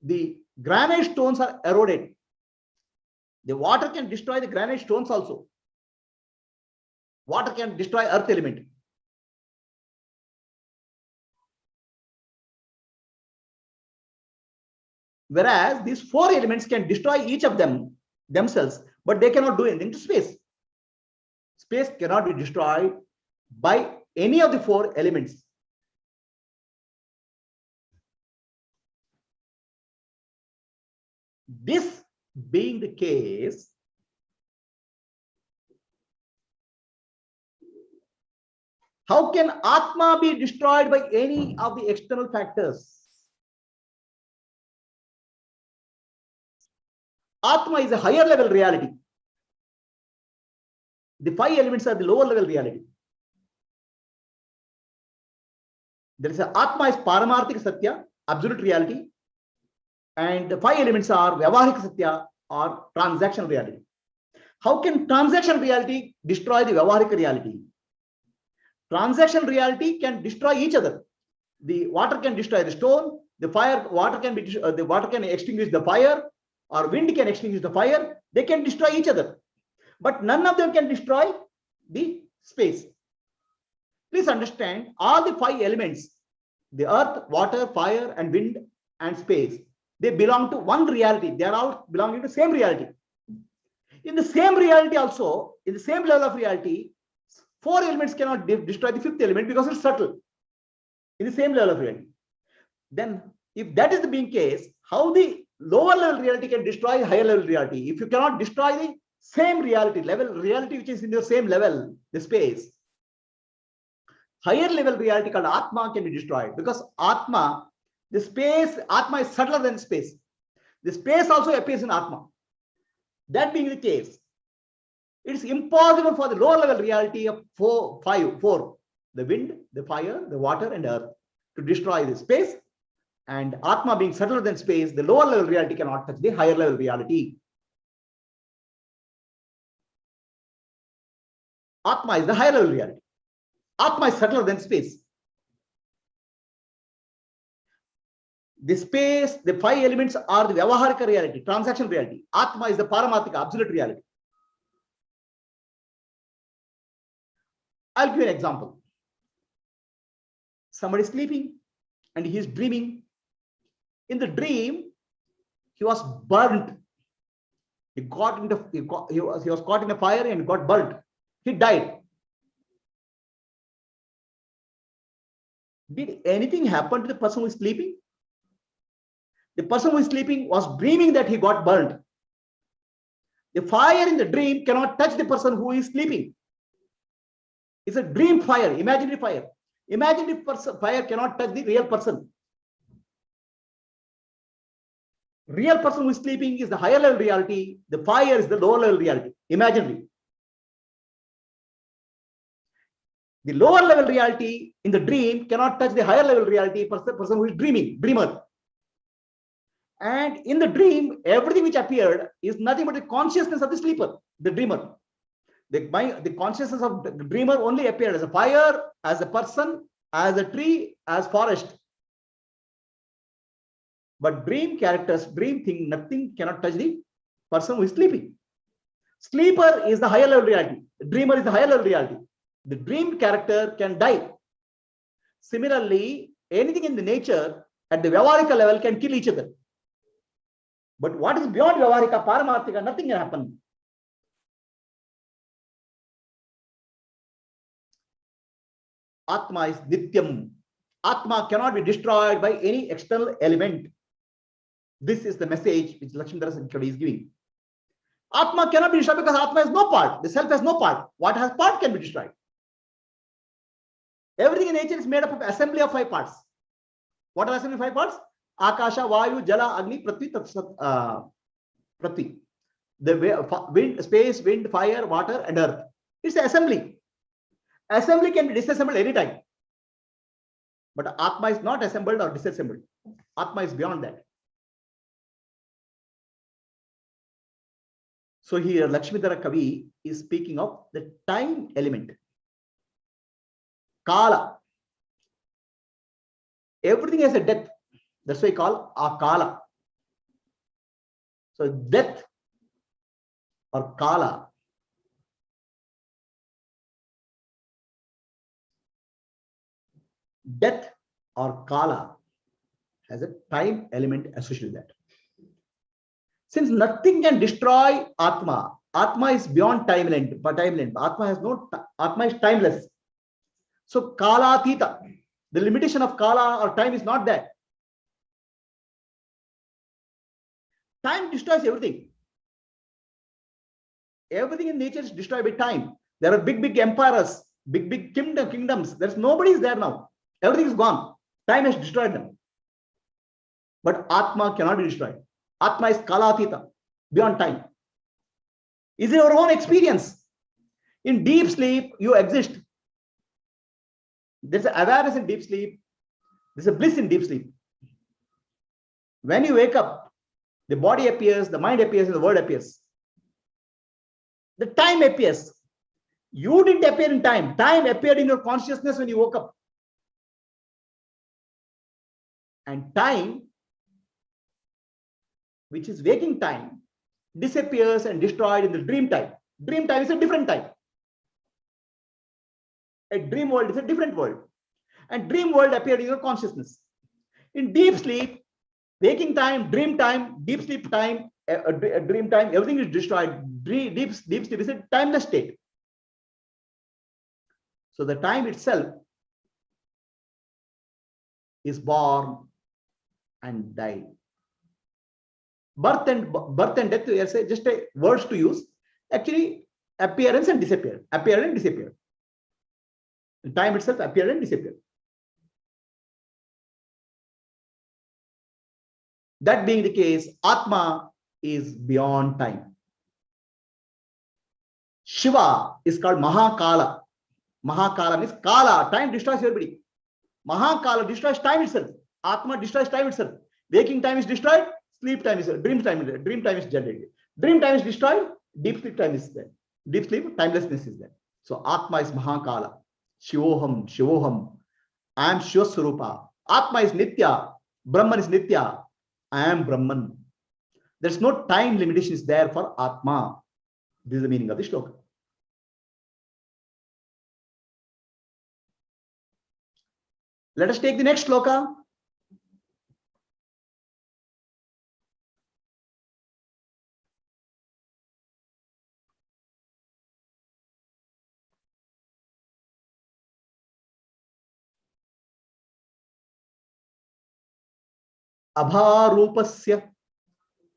Speaker 1: the granite stones are eroded. The water can destroy the granite stones also. Water can destroy earth element. Whereas these 4 elements can destroy each of them themselves, but they cannot do anything to space. Space cannot be destroyed by any of the 4 elements. This being the case, how can Atma be destroyed by any of the external factors? Atma is a higher level reality. The 5 elements are the lower level reality. There is a Atma is Paramarthika Satya, absolute reality, and the 5 elements are Vyavaharika Satya, or transactional reality. How can transactional reality destroy the Vyavaharika reality? Transactional reality can destroy each other. The water can destroy the stone, the water can extinguish the fire, or wind can extinguish the fire. They can destroy each other, but none of them can destroy the space. Please understand, all the 5 elements, the earth, water, fire, and wind, and space, they belong to one reality. They are all belonging to the same reality. In the same reality also, in the same level of reality, 4 elements cannot destroy the 5th element because it's subtle. In the same level of reality. Then, if that is the being case, how the lower level reality can destroy higher level reality? If you cannot destroy the same reality which is in your same level, the space, higher level reality called Atma can be destroyed, because Atma is subtler than space. The space also appears in Atma. That being the case, it is impossible for the lower level reality of 4, the wind, the fire, the water, and earth, to destroy the space. And Atma being subtler than space, the lower level reality cannot touch the higher level reality. Atma is the higher level reality. Atma is subtler than space. The space, the five elements are the Vyavaharika reality, transaction reality. Atma is the Paramatika, absolute reality. I'll give you an example. Somebody is sleeping and he is dreaming. In the dream, he was burnt. He was caught in a fire and got burnt. He died. Did anything happen to the person who is sleeping? The person who is sleeping was dreaming that he got burnt. The fire in the dream cannot touch the person who is sleeping. It's a dream fire, imaginary fire. Imaginary fire cannot touch the real person. Real person who is sleeping is the higher level reality. The fire is the lower level reality, imaginary. The lower level reality in the dream cannot touch the higher level reality, person who is dreamer. And in the dream, everything which appeared is nothing but the consciousness of the sleeper, the dreamer. The consciousness of the dreamer only appeared as a fire, as a person, as a tree, as forest. But dream characters, dream thing, nothing cannot touch the person who is sleeping. Sleeper is the higher level reality. Dreamer is the higher level reality. The dream character can die. Similarly, anything in the nature at the Vyavarika level can kill each other. But what is beyond Vyavarika, Paramarthika, nothing can happen. Atma is Nityam. Atma cannot be destroyed by any external element. This is the message which Lakshmidara is giving. Atma cannot be destroyed because Atma has no part. The self has no part. What has part can be destroyed. Everything in nature is made up of assembly of 5 parts. What are assembly 5 parts? Akasha, Vayu, Jala, Agni, Prithvi, Prithvi. The wind, space, wind, fire, water, and earth. It's an assembly. Assembly can be disassembled anytime. But Atma is not assembled or disassembled. Atma is beyond that. So here Lakshmidhara Kavi is speaking of the time element. Kala. Everything has a death. That's why we call Akala. So death or Kala. Death or Kala has a time element associated with that. Since nothing can destroy Atma, Atma is beyond time length. Atma is timeless. So Kala Atita, the limitation of Kala or time is not that. Time destroys everything. Everything in nature is destroyed by time. There are big emperors, big kingdoms. There's nobody is there now. Everything is gone. Time has destroyed them. But Atma cannot be destroyed. Atma is Kalatita, beyond time. Is your own experience. In deep sleep, you exist. There's an awareness in deep sleep. There's a bliss in deep sleep. When you wake up, the body appears, the mind appears, and the word appears. The time appears. You didn't appear in time. Time appeared in your consciousness when you woke up. And time, which is waking time, disappears and destroyed in the dream time. Dream time is a different time. A dream world is a different world. And dream world appeared in your consciousness. In deep sleep, waking time, dream time, deep sleep time, dream time, everything is destroyed. Deep sleep is a timeless state. So the time itself is born and die. Birth and death, we say just a words to use. Actually, appearance and disappear. Appear and disappear. The time itself appear and disappear. That being the case, Atma is beyond time. Shiva is called Mahakala. Mahakala means Kala. Time destroys everybody. Mahakala destroys time itself. Atma destroys time itself. Waking time is destroyed. Sleep time is dream time is generated. Dream time is destroyed. Deep sleep time is there. Deep sleep timelessness is there. So Atma is Mahakala. Shivoham. I am Shiva Swarupa. Atma is Nitya. Brahman is Nitya. I am Brahman. There's no time limitation is there for Atma. This is the meaning of the shloka. Let us take the next shloka. Abharupasya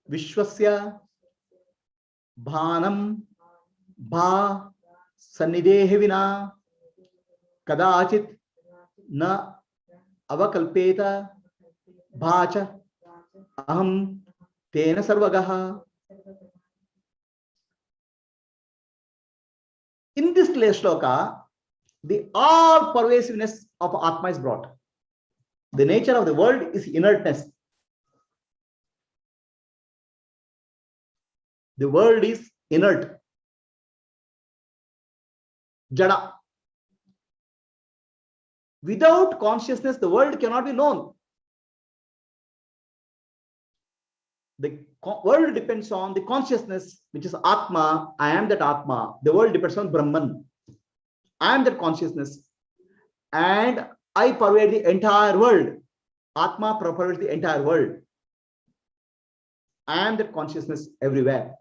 Speaker 1: Vishwasya Bhanam Bha Sannidehe Vina Kadachit Na Avakalpeta Bhacha Aham Tena Sarvagaha. In this shloka, the all pervasiveness of Atma is brought. The nature of the world is inertness. The world is inert. Jada. Without consciousness, the world cannot be known. The world depends on the consciousness, which is Atma. I am that Atma. The world depends on Brahman. I am that consciousness. And I pervade the entire world. Atma pervades the entire world. I am that consciousness everywhere.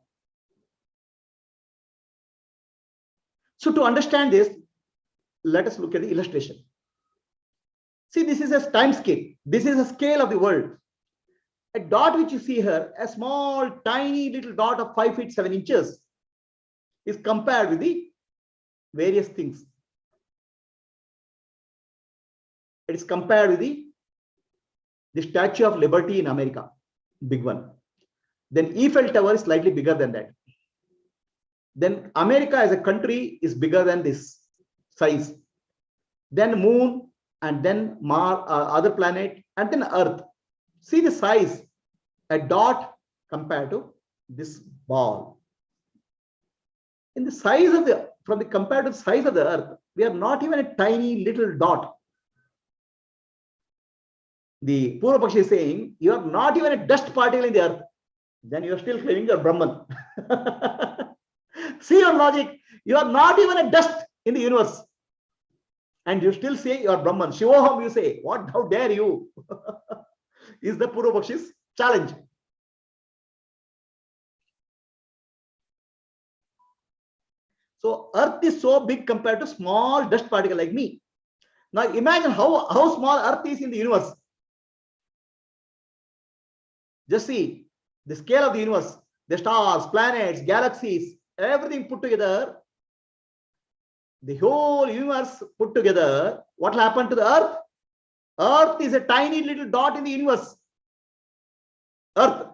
Speaker 1: So to understand this, let us look at the illustration. See, this is a time scale. This is a scale of the world. A dot which you see here, a small, tiny little dot of 5 feet 7 inches, is compared with the various things. It is compared with the Statue of Liberty in America, big one. Then Eiffel Tower is slightly bigger than that. Then America as a country is bigger than this size. Then Moon, and then Mars, other planet, and then Earth. See the size, a dot compared to this ball. In the size of from the comparative size of the Earth, we are not even a tiny little dot. The Purva Pakshi is saying, you are not even a dust particle in the Earth. Then you are still claiming you are Brahman. See your logic. You are not even a dust in the universe. And you still say you are Brahman. Shivoham, you say. What? How dare you? Is the Purva Pakshi's challenge. So Earth is so big compared to small dust particle like me. Now imagine how small Earth is in the universe. Just see the scale of the universe, the stars, planets, galaxies, everything put together, the whole universe put together. What will happen to the Earth? Earth is a tiny little dot in the universe. Earth.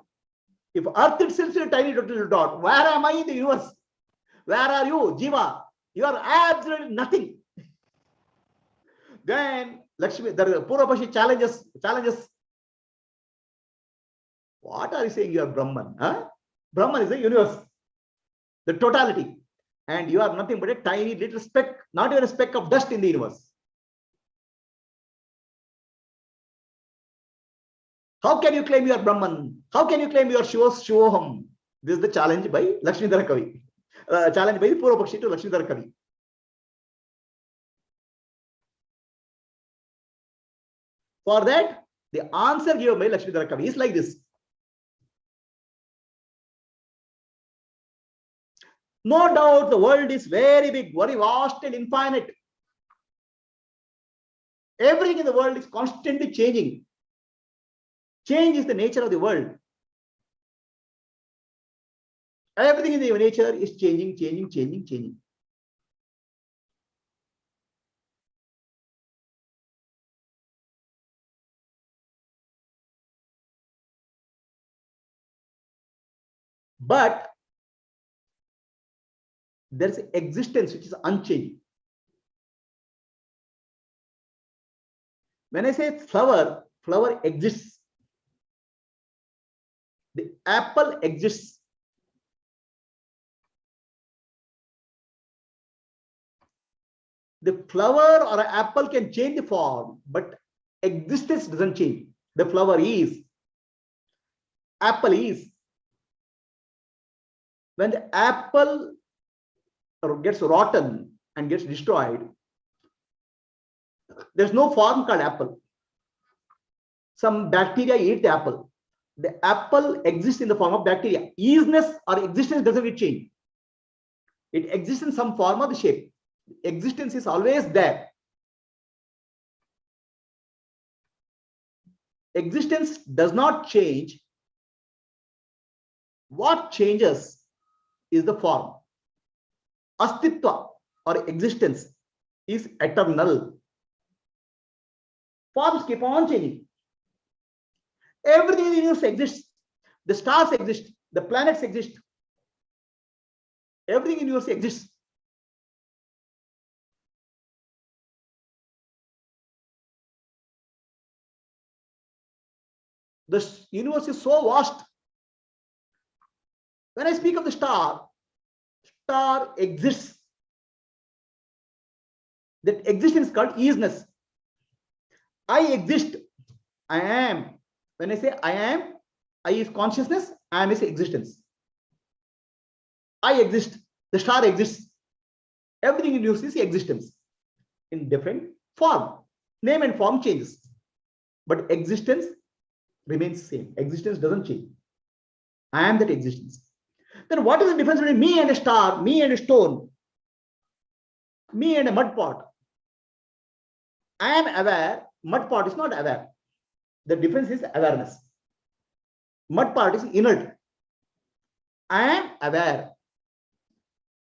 Speaker 1: If Earth itself is a tiny little dot, where am I in the universe? Where are you, Jiva? You are absolutely nothing. Then Lakshmi, the Purva Pashi challenges. What are you saying? You are Brahman. Huh? Brahman is the universe, the totality. And you are nothing but a tiny little speck, not even a speck of dust in the universe. How can you claim you are Brahman? How can you claim you are Shivoham? This is the challenge by Lakshmidhara Kavi. Challenge by the Purva Pakshi to Lakshmidhara Kavi. For that, the answer given by Lakshmidhara Kavi is like this. No doubt the world is very big, very vast and infinite. Everything in the world is constantly changing. Change is the nature of the world. Everything in the nature is changing. But there is existence which is unchanging. When I say flower exists. The apple exists. The flower or an apple can change the form, but existence doesn't change. the flower is, apple is. When the apple gets rotten and gets destroyed, there's no form called apple. Some bacteria eat the apple. The apple exists in the form of bacteria. Isness or existence doesn't change. It exists in some form or the shape. Existence is always there. Existence does not change. What changes is the form. Astitva or existence is eternal. Forms keep on changing. Everything in the universe exists. The stars exist. The planets exist. Everything in the universe exists. The universe is so vast. When I speak of the star exists. That existence is called isness. I exist. I am. When I say I am, I is consciousness, I am is existence. I exist. The star exists. Everything in universe is existence in different form. Name and form changes, but existence remains same. Existence doesn't change. I am that existence. Then what is the difference between me and a star, me and a stone, me and a mud pot? I am aware, mud pot is not aware. The difference is awareness. Mud pot is inert. I am aware.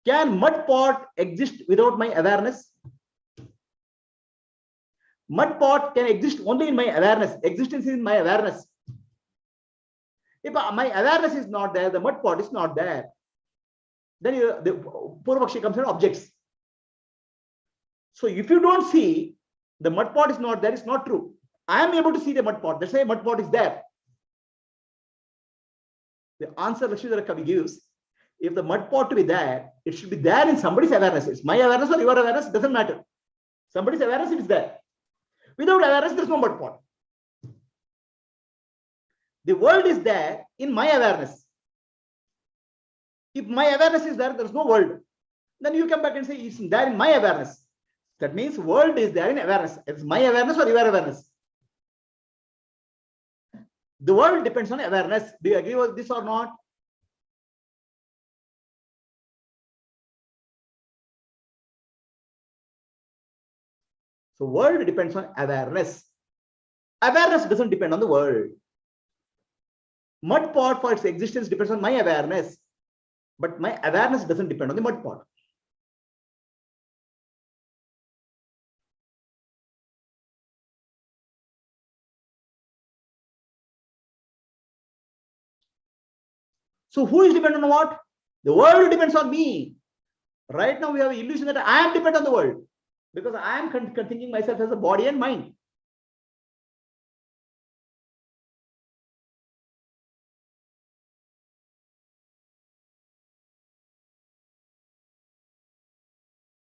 Speaker 1: Can mud pot exist without my awareness? Mud pot can exist only in my awareness. Existence is in my awareness. If my awareness is not there, the mud pot is not there. Then the Purvakshi comes and objects. So if you don't see the mud pot is not there, it's not true. I am able to see the mud pot. That's why mud pot is there. The answer Lakshmidhara Kavi gives, if the mud pot to be there, it should be there in somebody's awareness. It's my awareness or your awareness, doesn't matter. Somebody's awareness, it is there. Without awareness, there's no mud pot. The world is there in my awareness. If my awareness is there, there's no world. Then you come back and say, it's there in my awareness. That means world is there in awareness. It's my awareness or your awareness. The world depends on awareness. Do you agree with this or not? So world depends on awareness. Awareness doesn't depend on the world. Mud pot for its existence depends on my awareness. But my awareness doesn't depend on the mud pot. So who is dependent on what? The world depends on me. Right now we have an illusion that I am dependent on the world because I am thinking myself as a body and mind.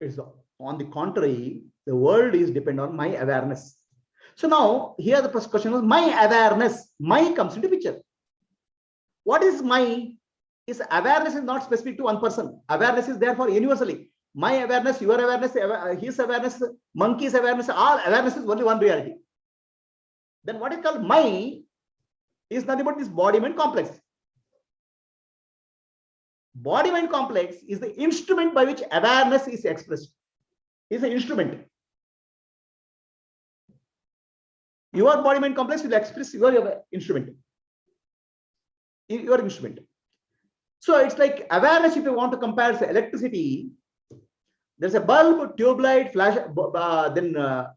Speaker 1: It's on the contrary, the world is dependent on my awareness. So now here the first question was my awareness. My comes into picture. What is my? Is awareness is not specific to one person. Awareness is therefore universally. My awareness, your awareness, his awareness, monkey's awareness, all awareness is only one reality. Then what is called my is nothing but this body-mind complex. Body-mind complex is the instrument by which awareness is expressed. It's an instrument. Your body-mind complex will express your instrument. Your instrument. So it's like awareness, if you want to compare electricity, there's a bulb, tube light, flash,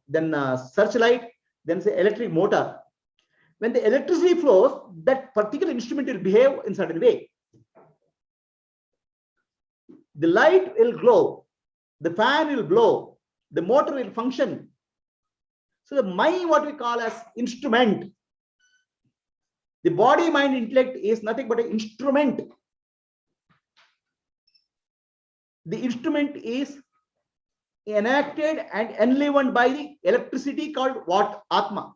Speaker 1: then searchlight, then say electric motor. When the electricity flows, that particular instrument will behave in a certain way. The light will glow, the fan will blow, the motor will function. So the mind, what we call as instrument, the body, mind, intellect is nothing but an instrument. The instrument is enacted and enlivened by the electricity called what? Atma.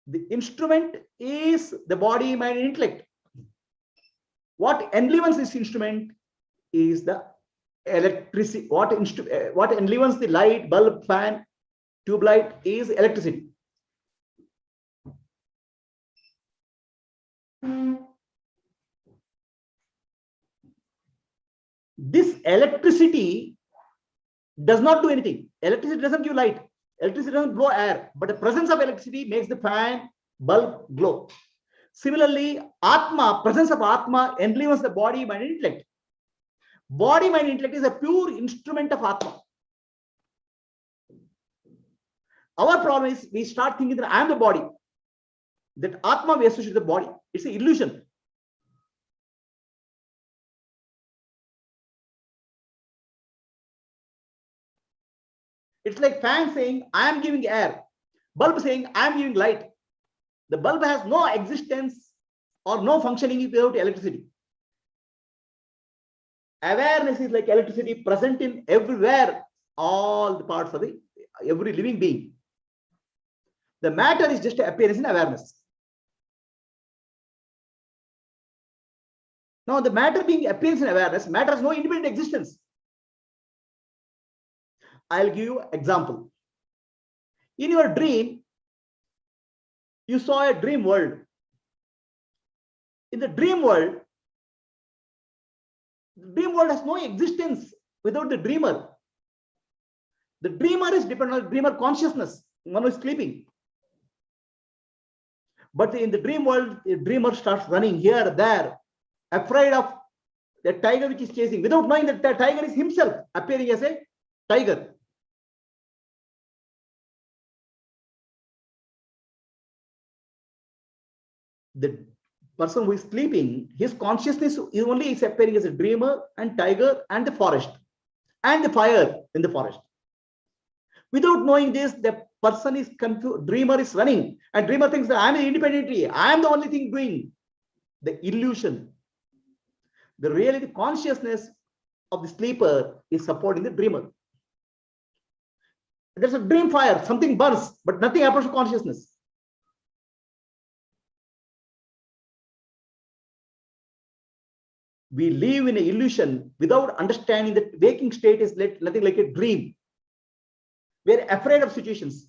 Speaker 1: The instrument is the body, mind, and intellect. What enlivens this instrument is the electricity. What enlivens the light, bulb, fan, tube light is electricity. This electricity does not do anything. Electricity doesn't give light. Electricity doesn't blow air, but the presence of electricity makes the fan, bulb glow. Similarly, Atma, presence of Atma enlivens the body, mind, and intellect. Body, mind, intellect is a pure instrument of Atma. Our problem is we start thinking that I am the body. That Atma we associate with the body. It's an illusion. It's like fan saying, I am giving air. Bulb saying, I am giving light. The bulb has no existence or no functioning without electricity. Awareness is like electricity present in everywhere, all the parts of every living being. The matter is just an appearance in awareness. Now, the matter being appearance in awareness, matter has no independent existence. I'll give you an example. In your dream, you saw a dream world. In the dream world has no existence without the dreamer. The dreamer is dependent on dreamer consciousness. One who is sleeping. But in the dream world, the dreamer starts running here, there, afraid of the tiger which is chasing, without knowing that the tiger is himself appearing as a tiger. The person who is sleeping, his consciousness is only appearing as a dreamer and tiger and the forest and the fire in the forest. Without knowing this, the person is confused. Dreamer is running, and dreamer thinks that I am the independent tree. I am the only thing doing. The illusion. The reality, consciousness of the sleeper is supporting the dreamer. There's a dream fire, something burns, but nothing happens to consciousness. We live in an illusion without understanding that waking state is nothing like a dream. We are afraid of situations.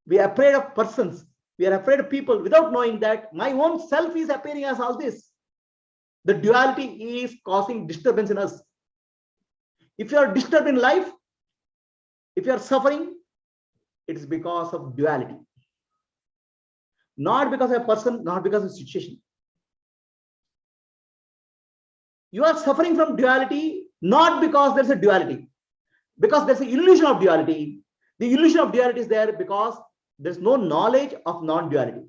Speaker 1: We are afraid of persons. We are afraid of people without knowing that my own self is appearing as all this. The duality is causing disturbance in us. If you are disturbed in life, if you are suffering, it is because of duality. Not because of a person, not because of a situation. You are suffering from duality, not because there's a duality, because there's an illusion of duality. The illusion of duality is there because there's no knowledge of non-duality.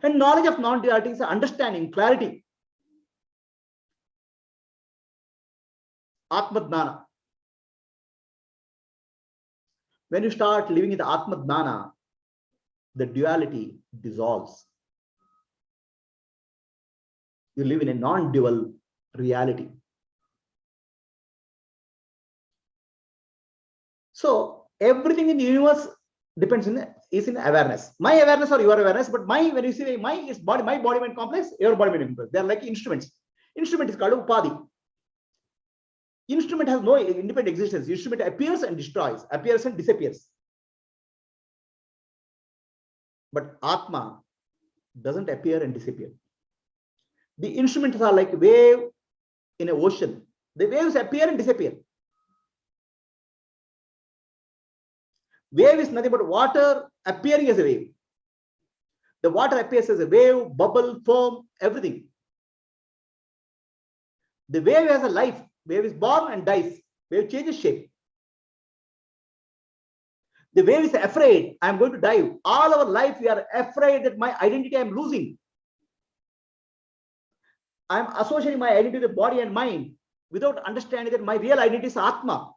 Speaker 1: And knowledge of non-duality is understanding, clarity. Atma Dnana. When you start living in the Atma Dnana, the duality dissolves. You live in a non-dual reality. So everything in the universe depends is in awareness. My awareness or your awareness, but when you say my is body, my body mind complex, your body mind complex. They are like instruments. Instrument is called Upadi. Instrument has no independent existence. Instrument appears and destroys, appears and disappears. But Atma doesn't appear and disappear. The instruments are like wave in an ocean. The waves appear and disappear. Wave is nothing but water appearing as a wave. The water appears as a wave, bubble, foam, everything. The wave has a life. Wave is born and dies. Wave changes shape. The wave is afraid, I am going to dive. All our life we are afraid that my identity I am losing. I am associating my identity with body and mind without understanding that my real identity is Atma.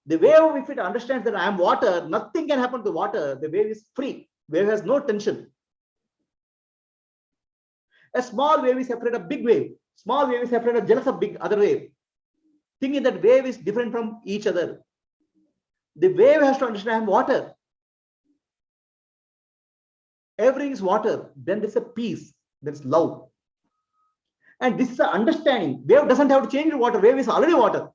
Speaker 1: The wave, if it understands that I am water, nothing can happen to water. The wave is free. Wave has no tension. A small wave is afraid of big wave. Small wave is afraid of jealous of big other wave. Thinking that wave is different from each other. The wave has to understand I am water. everything is water, then there's a peace, there's love. And this is the understanding. Wave doesn't have to change the water. Wave is already water.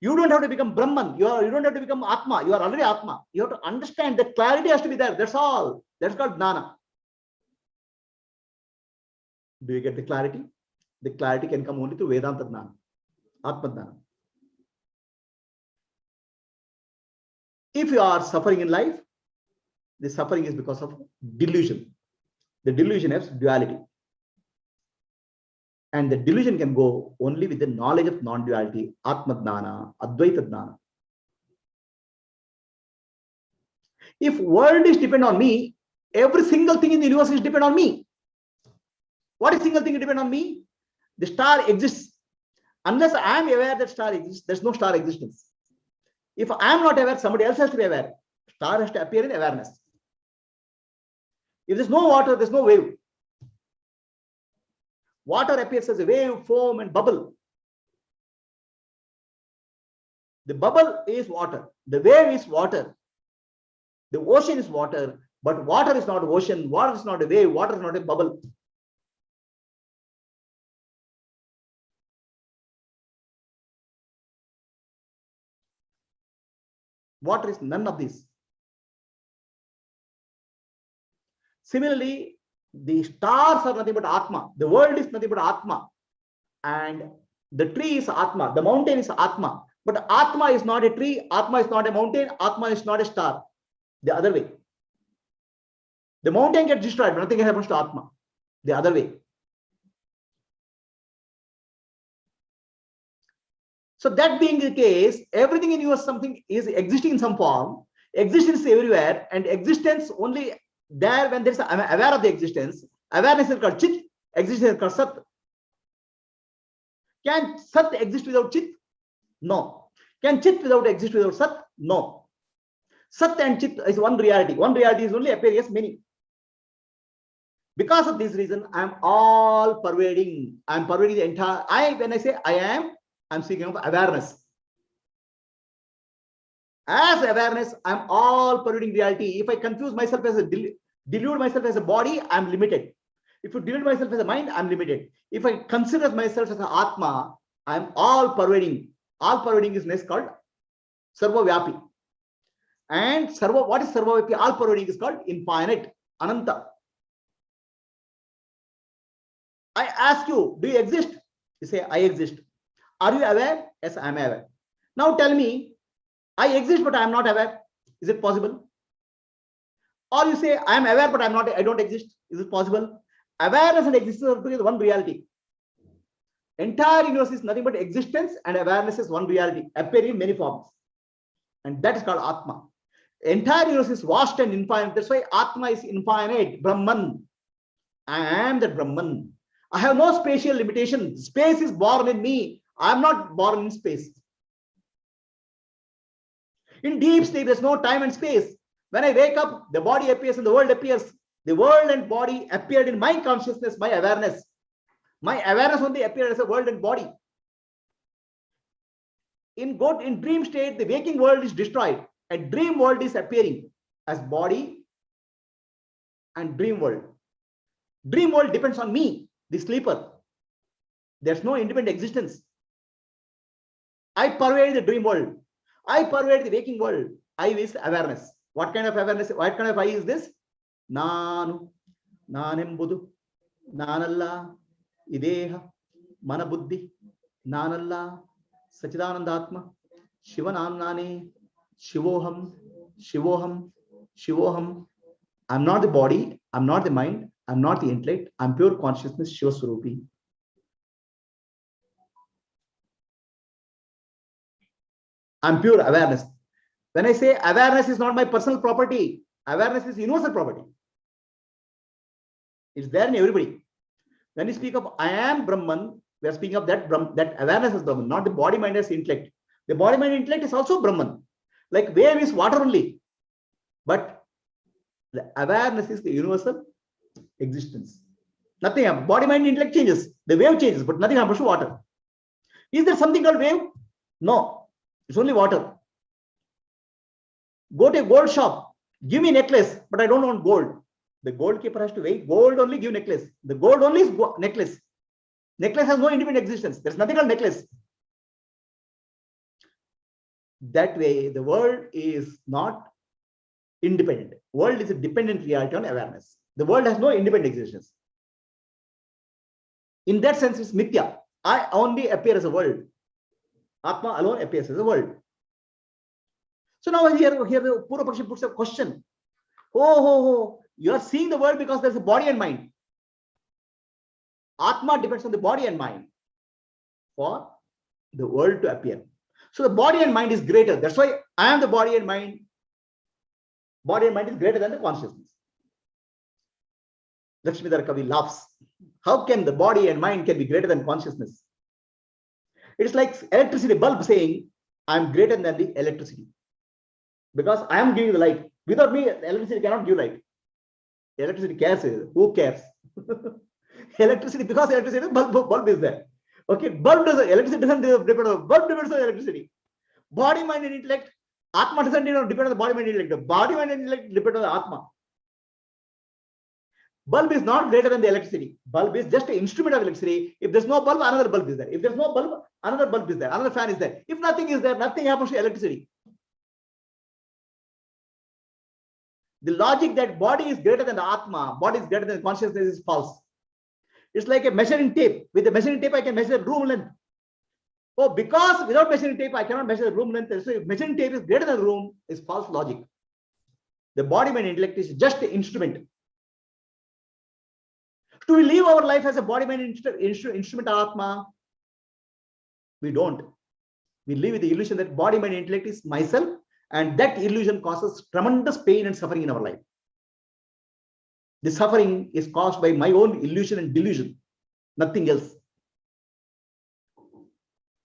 Speaker 1: You don't have to become Brahman. You don't have to become Atma. You are already Atma. You have to understand that clarity has to be there. That's all. That's called Jnana. Do you get the clarity? The clarity can come only through Vedanta Jnana, Atma Jnana. If you are suffering in life, the suffering is because of delusion. The delusion has duality. And the delusion can go only with the knowledge of non-duality, Atma Jnana, Advaita Jnana. If world is dependent on me, every single thing in the universe is dependent on me. What is single thing dependent on me? The star exists. Unless I am aware that star exists, there's no star existence. If I am not aware, somebody else has to be aware. Star has to appear in awareness. If there's no water, there's no wave. Water appears as a wave, foam, and bubble. The bubble is water. The wave is water. The ocean is water. But water is not ocean. Water is not a wave. Water is not a bubble. Water is none of this. Similarly, the stars are nothing but Atma. The world is nothing but Atma. And the tree is Atma. The mountain is Atma. But Atma is not a tree. Atma is not a mountain. Atma is not a star. The other way. The mountain gets destroyed, but nothing happens to Atma. The other way. So that being the case, everything in you is something is existing in some form. Existence is everywhere, and existence only there when there's I'm aware of the existence. Awareness is called Chit. Existence is called Sat. Can Sat exist without Chit? No. Can Chit exist without Sat? No. Sat and Chit is one reality. One reality is only appearing as many. Because of this reason, I am all pervading. I am pervading the entire. When I say I am, I'm speaking of awareness. As awareness, I'm all pervading reality. If I confuse myself as a delude myself as a body, I'm limited. If you delude myself as a mind, I'm limited. If I consider myself as an Atma, I'm all pervading. All pervading is next called Sarva Vyapi. And Sarva, what is Sarva Vyapi? All pervading is called infinite, Ananta. I ask you, do you exist? You say, I exist. Are you aware? Yes, I am aware. Now tell me, I exist, but I am not aware. Is it possible? Or you say, I am aware, but I don't exist. Is it possible? Awareness and existence are together one reality. Entire universe is nothing but existence, and awareness is one reality, appearing in many forms. And that is called Atma. Entire universe is vast and infinite. That's why Atma is infinite, Brahman. I am that Brahman. I have no spatial limitation. Space is born in me. I am not born in space. In deep sleep, there's no time and space. When I wake up, the body appears and the world appears. The world and body appeared in my consciousness, my awareness. My awareness only appeared as a world and body. In dream state, the waking world is destroyed, and dream world is appearing as body and dream world. Dream world depends on me, the sleeper. There's no independent existence. I pervade the dream world. I pervade the waking world. I is awareness. What kind of awareness? What kind of I is this? Nanu, Nanembudu, Nanalla, Ideha, Manabuddhi, Nanalla, Sachidanandatma, Shivanamnane, Shivoham, Shivoham, Shivoham. I'm not the body, I'm not the mind, I'm not the intellect, I'm pure consciousness, Shiva Swarupi. I'm pure awareness. When I say awareness is not my personal property, awareness is universal property. It's there in everybody. When we speak of I am Brahman, we are speaking of that awareness as Brahman, not the body, mind as intellect. The body, mind, intellect is also Brahman. Like wave is water only. But the awareness is the universal existence. Nothing happens. Body, mind, intellect changes. The wave changes, but nothing happens to water. Is there something called wave? No. It's only water. Go to a gold shop. Give me a necklace, but I don't want gold. The gold keeper has to weigh gold only, give necklace. The gold only is necklace. Necklace has no independent existence. There's nothing called necklace. That way, the world is not independent. World is a dependent reality on awareness. The world has no independent existence. In that sense, it's mithya. I only appear as a world. Atma alone appears as a world. So now here the Purva Paksha puts a question. Oh, you are seeing the world because there's a body and mind. Atma depends on the body and mind for the world to appear. So the body and mind is greater. That's why I am the body and mind. Body and mind is greater than the consciousness. Lakshmidhar Kavi laughs. How can the body and mind can be greater than consciousness? It's like electricity bulb saying, I'm greater than the electricity. Because I am giving the light. Without me, electricity cannot give light. Electricity cares. Who cares? Electricity, because electricity, bulb is there. Okay, bulb doesn't, electricity doesn't depend on, bulb depends on electricity. Body, mind, and intellect, Atma doesn't depend on the body, mind, and intellect. The body, mind, and intellect depend on the Atma. Bulb is not greater than the electricity. Bulb is just an instrument of electricity. If there's no bulb, another bulb is there. If there's no bulb, another bulb is there. Another fan is there. If nothing is there, nothing happens to electricity. The logic that body is greater than the Atma, body is greater than consciousness is false. It's like a measuring tape. With a measuring tape, I can measure room length. Oh, because without measuring tape, I cannot measure room length. So if measuring tape is greater than room, is false logic. The body, mind, intellect is just an instrument. Do we live our life as a body, mind, instrument of Atma? We don't. We live with the illusion that body, mind, intellect is myself, and that illusion causes tremendous pain and suffering in our life. The suffering is caused by my own illusion and delusion, nothing else.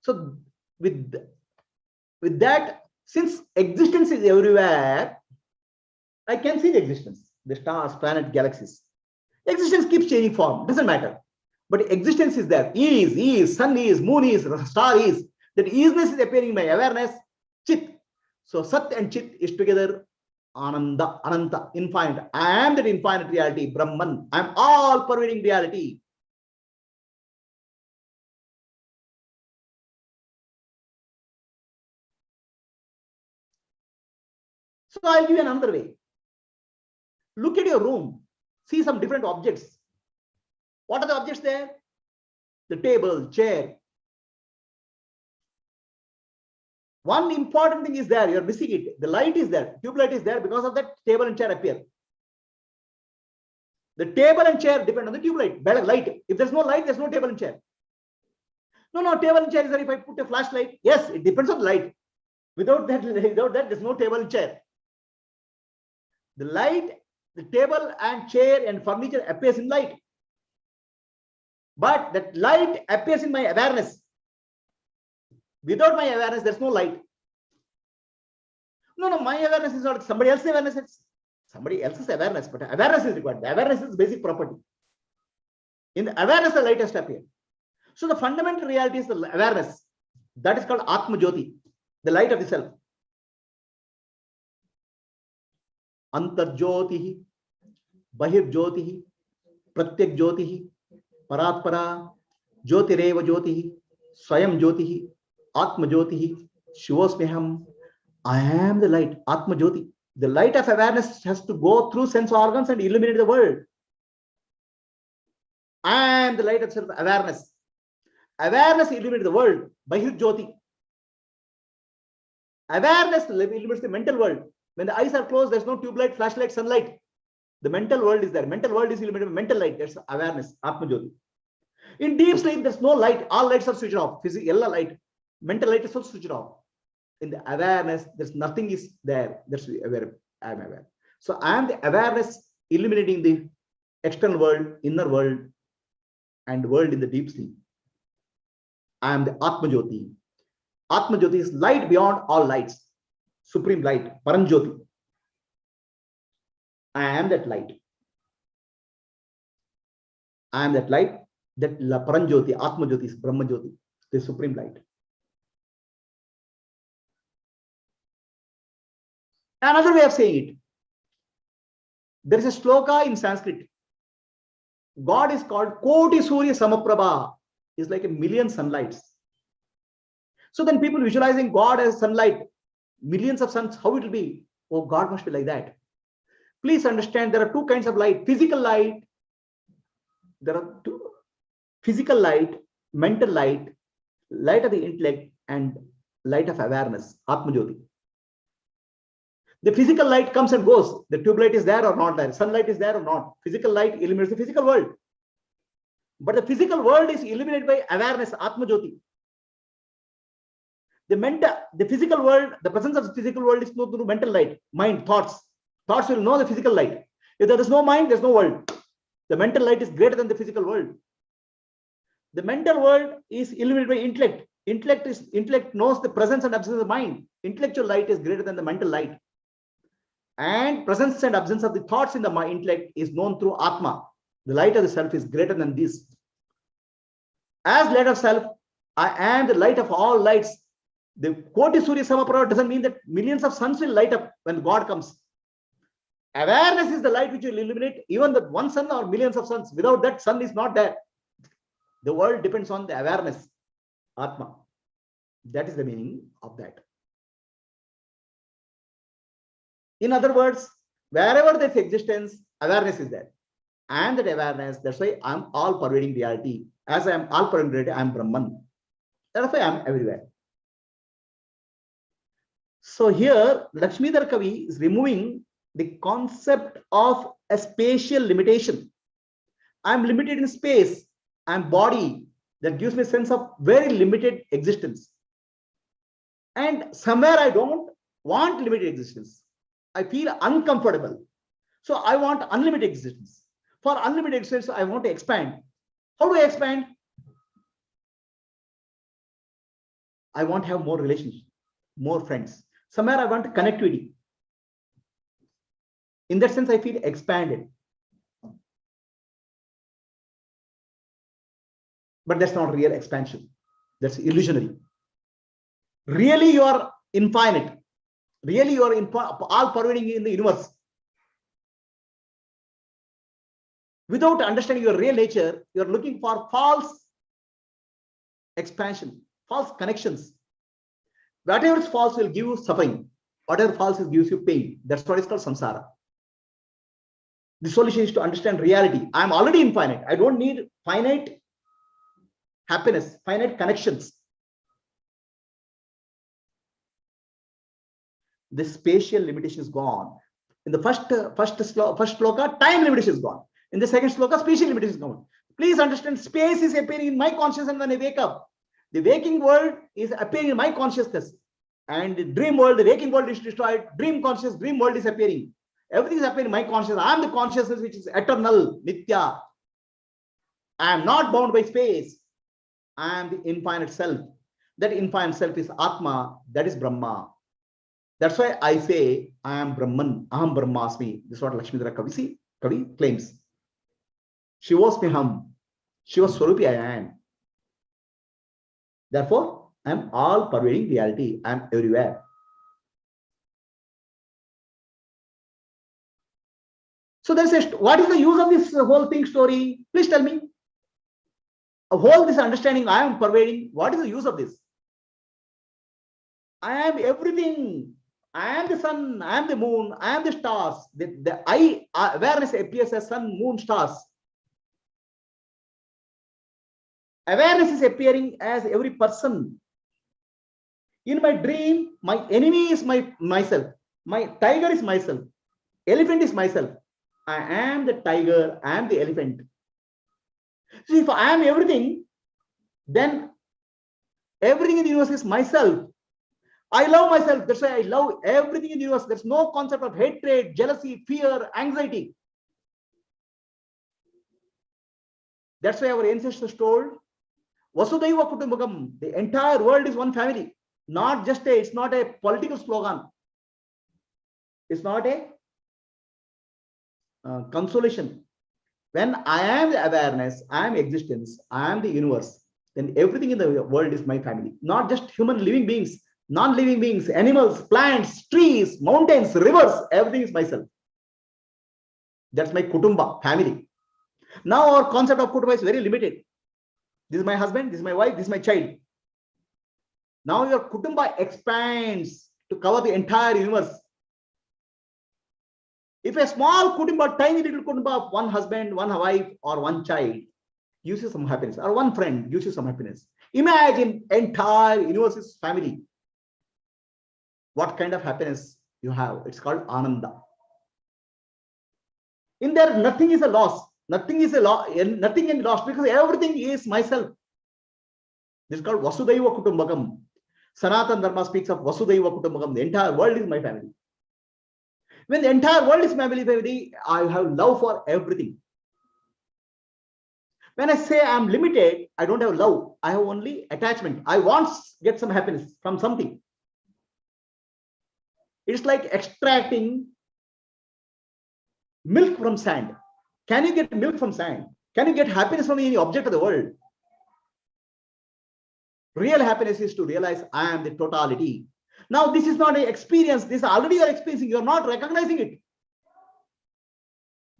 Speaker 1: So with that, since existence is everywhere, I can see the existence, the stars, planets, galaxies. Existence keeps changing form, doesn't matter. But existence is there. Is, sun is, moon is, star is. That isness is appearing in my awareness, Chit. So Sat and Chit is together, Ananda, Ananta, infinite. I am that infinite reality, Brahman. I am all pervading reality. So I'll give you another way. Look at your room. See some different objects. What are the objects there? The table, chair. One important thing is there. You're missing it. The light is there. Tube light is there. Because of that, table and chair appear. The table and chair depend on the tube light. Light. If there's no light, there's no table and chair. No, table and chair is there. If I put a flashlight, yes, it depends on the light. Without that, there's no table and chair. The light, the table and chair and furniture appears in light. But that light appears in my awareness. Without my awareness, there's no light. No, my awareness is not somebody else's awareness. It's somebody else's awareness, but awareness is required. The awareness is basic property. In the awareness, the light has to appear. So the fundamental reality is the awareness. That is called Atma Jyoti, the light of the self. Antar Jyotihi, Bahir Jyotihi, Pratyak Jyotihi, Paratpara, Jyotireva Jyotihi, Swayam Jyotihi, Atma Jyotihi, Shivosmeham. I am the light, Atma Jyoti. The light of awareness has to go through sense organs and illuminate the world. I am the light of self-awareness. Awareness illuminates the world. Bahir Jyoti. Awareness illuminates the mental world. When the eyes are closed, there's no tube light, flashlight, sunlight. The mental world is there. Mental world is illuminated by mental light. That's awareness, Atma Jyoti. In deep sleep, there's no light. All lights are switched off. Physical light. Mental light is also switched off. In the awareness, there's nothing is there. That's where I'm aware. So I am the awareness illuminating the external world, inner world, and world in the deep sleep. I am the Atma Jyoti. Atma Jyoti is light beyond all lights. Supreme light, Paranjyoti. I am that light. I am that light, that Paranjyoti, Atma Jyoti is Brahma Jyoti, the supreme light. Another way of saying it. There is a sloka in Sanskrit. God is called Koti Surya Samaprabha, is like a million sunlights. So then people visualizing God as sunlight, millions of suns, how it will be? Oh, God must be like that. Please understand there are two kinds of light. Physical light, there are two: physical light, mental light, light of the intellect, and light of awareness, Atma Jyoti. The physical light comes and goes. The tube light is there or not there. Sunlight is there or not. Physical light illuminates the physical world. But the physical world is illuminated by awareness, Atma Jyoti. The physical world, the presence of the physical world is known through mental light, mind, thoughts. Thoughts will know the physical light. If there is no mind, there's no world. The mental light is greater than the physical world. The mental world is illuminated by intellect. Intellect knows the presence and absence of the mind. Intellectual light is greater than the mental light. And presence and absence of the thoughts in the intellect is known through Atma. The light of the self is greater than this. As light of self, I am the light of all lights. The Koti Surya Samaprabha doesn't mean that millions of suns will light up when God comes. Awareness is the light which will illuminate even the one sun or millions of suns. Without that, sun is not there. The world depends on the awareness, Atma. That is the meaning of that. In other words, wherever there's existence, awareness is there. And that awareness, that's why I'm all pervading reality. As I am all pervading reality, I'm Brahman. That's why I'm everywhere. So here, Lakshmidhar Kavi is removing the concept of a spatial limitation. I'm limited in space. I'm body. That gives me a sense of very limited existence. And somewhere I don't want limited existence. I feel uncomfortable. So I want unlimited existence. For unlimited existence, I want to expand. How do I expand? I want to have more relationships, more friends. Somewhere I want connectivity. In that sense, I feel expanded. But that's not real expansion. That's illusionary. Really, you are infinite. Really, you are all pervading in the universe. Without understanding your real nature, you are looking for false expansion, false connections. Whatever is false will give you suffering. Whatever false gives you pain. That's what is called samsara. The solution is to understand reality. I'm already infinite. I don't need finite happiness, finite connections. The spatial limitation is gone. In the first sloka, time limitation is gone. In the second sloka, spatial limitation is gone. Please understand, space is appearing in my consciousness when I wake up. The waking world is appearing in my consciousness. And the dream world, the waking world is destroyed. Dream conscious, dream world is appearing. Everything is appearing in my consciousness. I am the consciousness which is eternal, nitya. I am not bound by space. I am the infinite self. That infinite self is Atma. That is Brahma. That's why I say I am Brahman. Aham Brahmasmi. This is what Lakshmidhara Kavi claims. Shivosmiham. Shiva Swarupi I am. Therefore, I am all pervading reality. I am everywhere. So there's what is the use of this whole thing story? Please tell me. Of all this understanding I am pervading, what is the use of this? I am everything. I am the sun, I am the moon, I am the stars. The awareness appears as sun, moon, stars. Awareness is appearing as every person. In my dream, my enemy is myself. My tiger is myself. Elephant is myself. I am the tiger, I am the elephant. So if I am everything, then everything in the universe is myself. I love myself. That's why I love everything in the universe. There's no concept of hatred, jealousy, fear, anxiety. That's why our ancestors told, Vasudhaiva Kutumbakam, the entire world is one family. It's not a political slogan. It's not a consolation. When I am the awareness, I am existence, I am the universe, then everything in the world is my family. Not just human living beings, non-living beings, animals, plants, trees, mountains, rivers, everything is myself. That's my kutumba, family. Now our concept of kutumba is very limited. This is my husband, this is my wife, this is my child. Now your kutumba expands to cover the entire universe. If a small kutumba, tiny little kutumba of one husband, one wife, or one child gives you some happiness, or one friend gives you some happiness, imagine entire universe's family. What kind of happiness you have? It's called ananda. In there, nothing is a loss. Nothing is a loss. Nothing is lost because everything is myself. This is called Vasudhaiva Kutumbakam. Sanatana Dharma speaks of Vasudhaiva Kutumbakam. The entire world is my family. When the entire world is my family, I have love for everything. When I say I'm limited, I don't have love. I have only attachment. I want to get some happiness from something. It's like extracting milk from sand. Can you get milk from sand? Can you get happiness from any object of the world? Real happiness is to realize I am the totality. Now, this is not an experience. This is already you're experiencing. You're not recognizing it.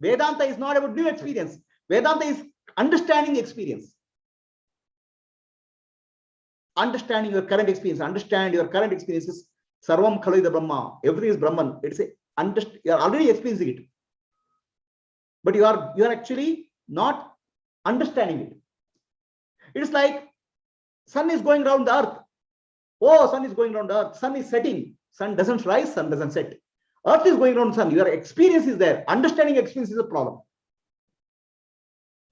Speaker 1: Vedanta is not about new experience. Vedanta is understanding experience. Understanding your current experience. Understand your current experiences. Sarvam khalu ida Brahma. Everything is Brahman. It's a you're already experiencing it. But you are actually not understanding it. It's like sun is going around the earth. Oh, sun is going around the earth. Sun is setting. Sun doesn't rise, sun doesn't set. Earth is going around the sun. Your experience is there. Understanding experience is a problem.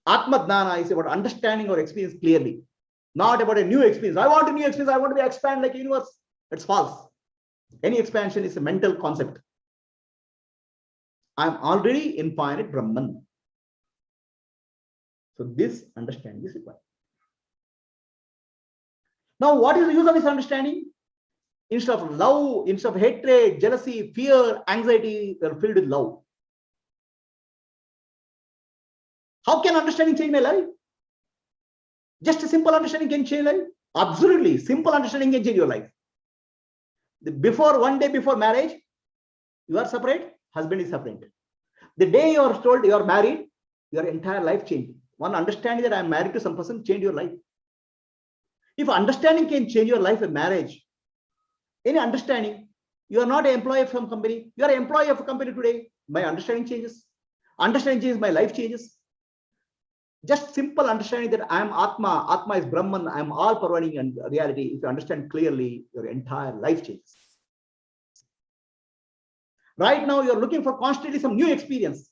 Speaker 1: Atma Dhyana is about understanding our experience clearly. Not about a new experience. I want a new experience. I want to expand like a universe. It's false. Any expansion is a mental concept. I'm already infinite Brahman. So this understanding is required. Now, what is the use of this understanding? Instead of love, instead of hatred, jealousy, fear, anxiety, we are filled with love. How can understanding change my life? Just a simple understanding can change life. Absolutely, simple understanding can change your life. One day before marriage, you are separate, husband is separate. The day you are told you are married, your entire life changed. One understanding that I am married to some person change your life. If understanding can change your life in marriage, any understanding, you are not an employee of some company, you are an employee of a company today, my understanding changes. Understanding changes, my life changes. Just simple understanding that I am Atma, Atma is Brahman, I am all pervading and reality. If you understand clearly, your entire life changes. Right now, you are looking for constantly some new experience.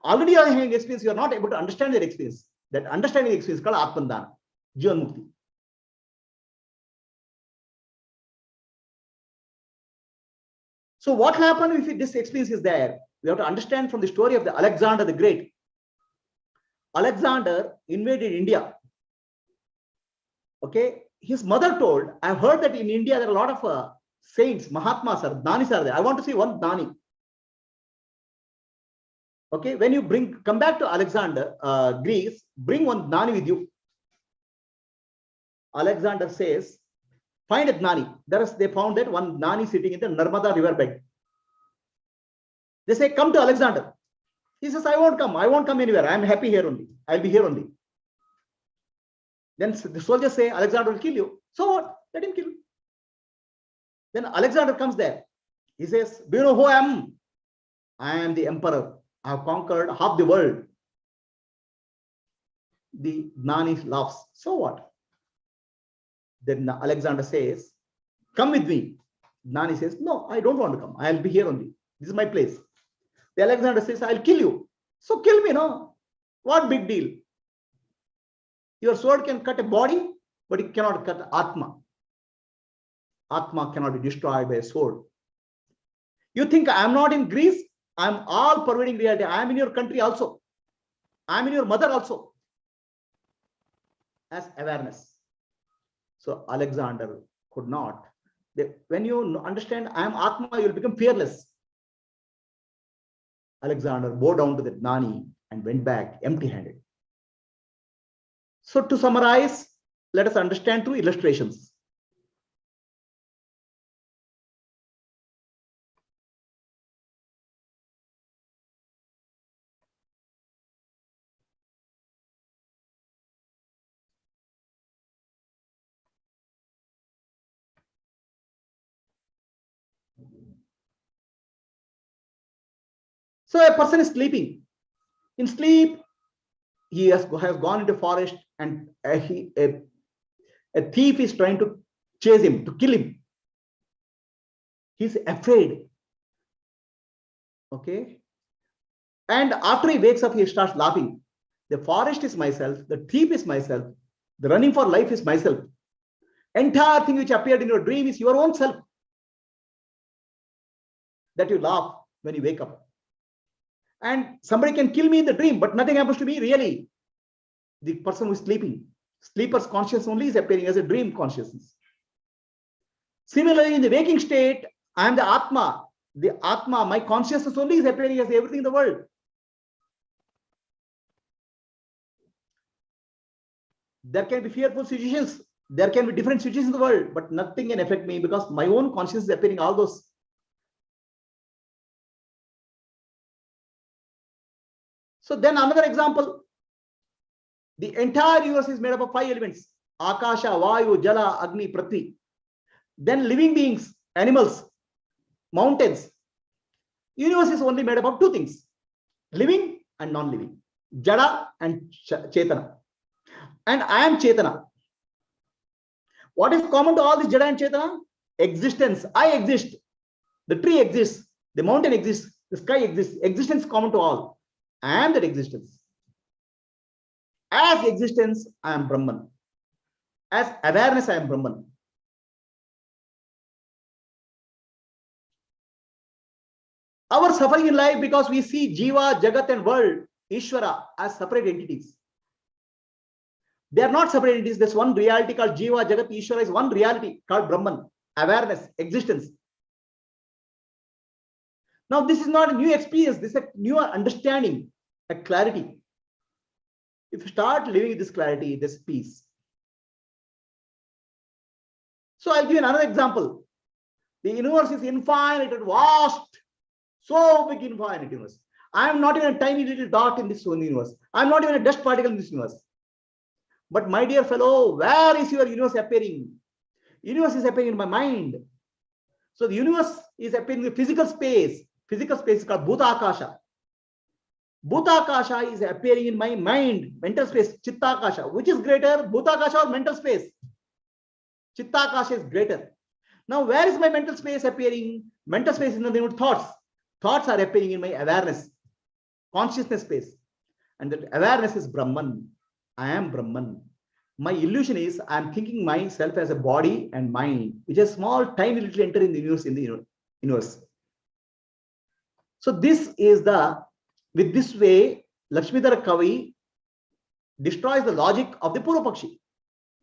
Speaker 1: Already you are having experience, you are not able to understand that experience. That understanding experience is called Atman-dana, Jivan Mukti. So what happened if this experience is there? We have to understand from the story of the Alexander the Great. Alexander invaded India. Okay, his mother told, I've heard that in India there are a lot of saints, Mahatmas are, Danis are there. I want to see one Dani. Okay, when you come back to Alexander, Greece, bring one Dani with you. Alexander says, find a Gnani. They found that one Gnani sitting in the Narmada riverbed. They say, come to Alexander. He says, I won't come anywhere. I'm happy here only. I'll be here only. Then the soldiers say, Alexander will kill you. So what? Let him kill you. Then Alexander comes there. He says, do you know who I am? I am the emperor. I have conquered half the world. The Gnani laughs. So what? Then Alexander says, come with me. Gnani says, no, I don't want to come. I'll be here only. This is my place. The Alexander says, I'll kill you. So kill me, no? What big deal? Your sword can cut a body, but it cannot cut Atma. Atma cannot be destroyed by a sword. You think I'm not in Greece? I'm all pervading reality. I'm in your country also. I'm in your mother also. As awareness. So Alexander could not. When you understand I am Atma, you will become fearless. Alexander bowed down to the Gnani and went back empty-handed. So to summarize, let us understand through illustrations. So a person is sleeping. In sleep, he has gone into forest, and a thief is trying to chase him, to kill him. He's afraid. Okay. And after he wakes up, he starts laughing. The forest is myself, the thief is myself, the running for life is myself. Entire thing which appeared in your dream is your own self. That you laugh when you wake up. And somebody can kill me in the dream, but nothing happens to me really. The person who is sleeping, sleeper's consciousness only is appearing as a dream consciousness. Similarly, in the waking state, I am the Atma. The Atma, my consciousness only is appearing as everything in the world. There can be fearful situations. There can be different situations in the world, but nothing can affect me because my own consciousness is appearing all those. So then another example, the entire universe is made up of 5 elements: Akasha, Vayu, Jala, Agni, Prithvi. Then living beings, animals, mountains. Universe is only made up of 2 things: living and non-living, Jada and Chetana. And I am Chetana. What is common to all this Jada and Chetana? Existence. I exist. The tree exists. The mountain exists. The sky exists. Existence is common to all. I am that existence. As existence, I am Brahman. As awareness, I am Brahman. Our suffering in life because we see Jiva, Jagat and world, Ishvara as separate entities. They are not separate entities. There's one reality called Jiva, Jagat, Ishvara is one reality called Brahman, awareness, existence. Now, this is not a new experience. This is a new understanding, a clarity. If you start living with this clarity, this peace. So I'll give you another example. The universe is infinite and vast. So big, infinite universe. I am not even a tiny little dot in this universe. I am not even a dust particle in this universe. But my dear fellow, where is your universe appearing? Universe is appearing in my mind. So the universe is appearing in physical space. Physical space is called Bhutakasha. Bhutakasha is appearing in my mind, mental space, Chittakasha. Which is greater, Bhutakasha or mental space? Chittakasha is greater. Now, where is my mental space appearing? Mental space is nothing but thoughts. Thoughts are appearing in my awareness, consciousness space. And that awareness is Brahman. I am Brahman. My illusion is I am thinking myself as a body and mind, which is small, tiny little enter in the universe. So this is with this way, Lakshmidhara Kavi destroys the logic of the Purvapakshi.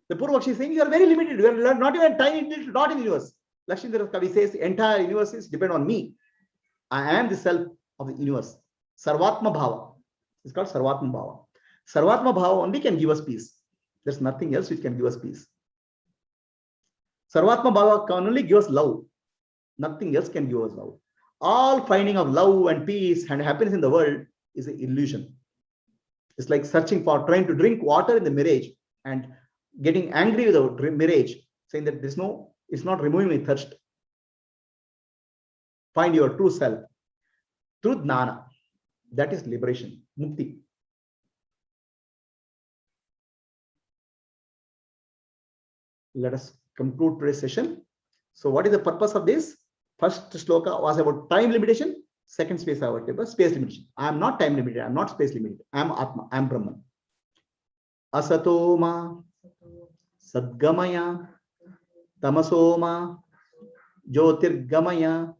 Speaker 1: The Purvapakshi is saying you are very limited. You are not even a tiny little dot in the universe. Lakshmidhara Kavi says the entire universe is depend on me. I am the self of the universe. Sarvatma Bhava. It's called Sarvatma Bhava. Sarvatma Bhava only can give us peace. There's nothing else which can give us peace. Sarvatma Bhava can only give us love. Nothing else can give us love. All finding of love and peace and happiness in the world is an illusion. It's like searching for, trying to drink water in the mirage and getting angry with the mirage, saying that it's not removing my thirst. Find your true self. True Jnana. That is liberation. Mukti. Let us conclude today's session. So what is the purpose of this? First shloka was about time limitation. Second space about space limitation. I am not time limited. I am not space limited. I am Atma. I am Brahman. Asatoma Sadgamaya Tamasoma Jyotirgamaya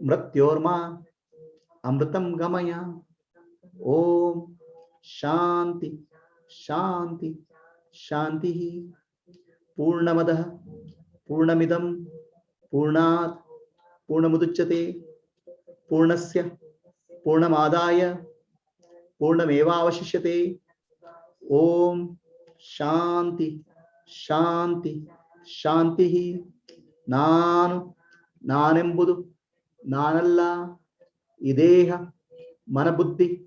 Speaker 1: Mrityorma Amritam Gamaya. Om Shanti Shanti Shanti Purnamadah Purnamidam Purnat Purnamuduchyate Purnasya Purnamadaya Purnamevavashishyate. Om Shanti Shanti Shanti. Nanembudu Nanalla Ideha Manabuddhi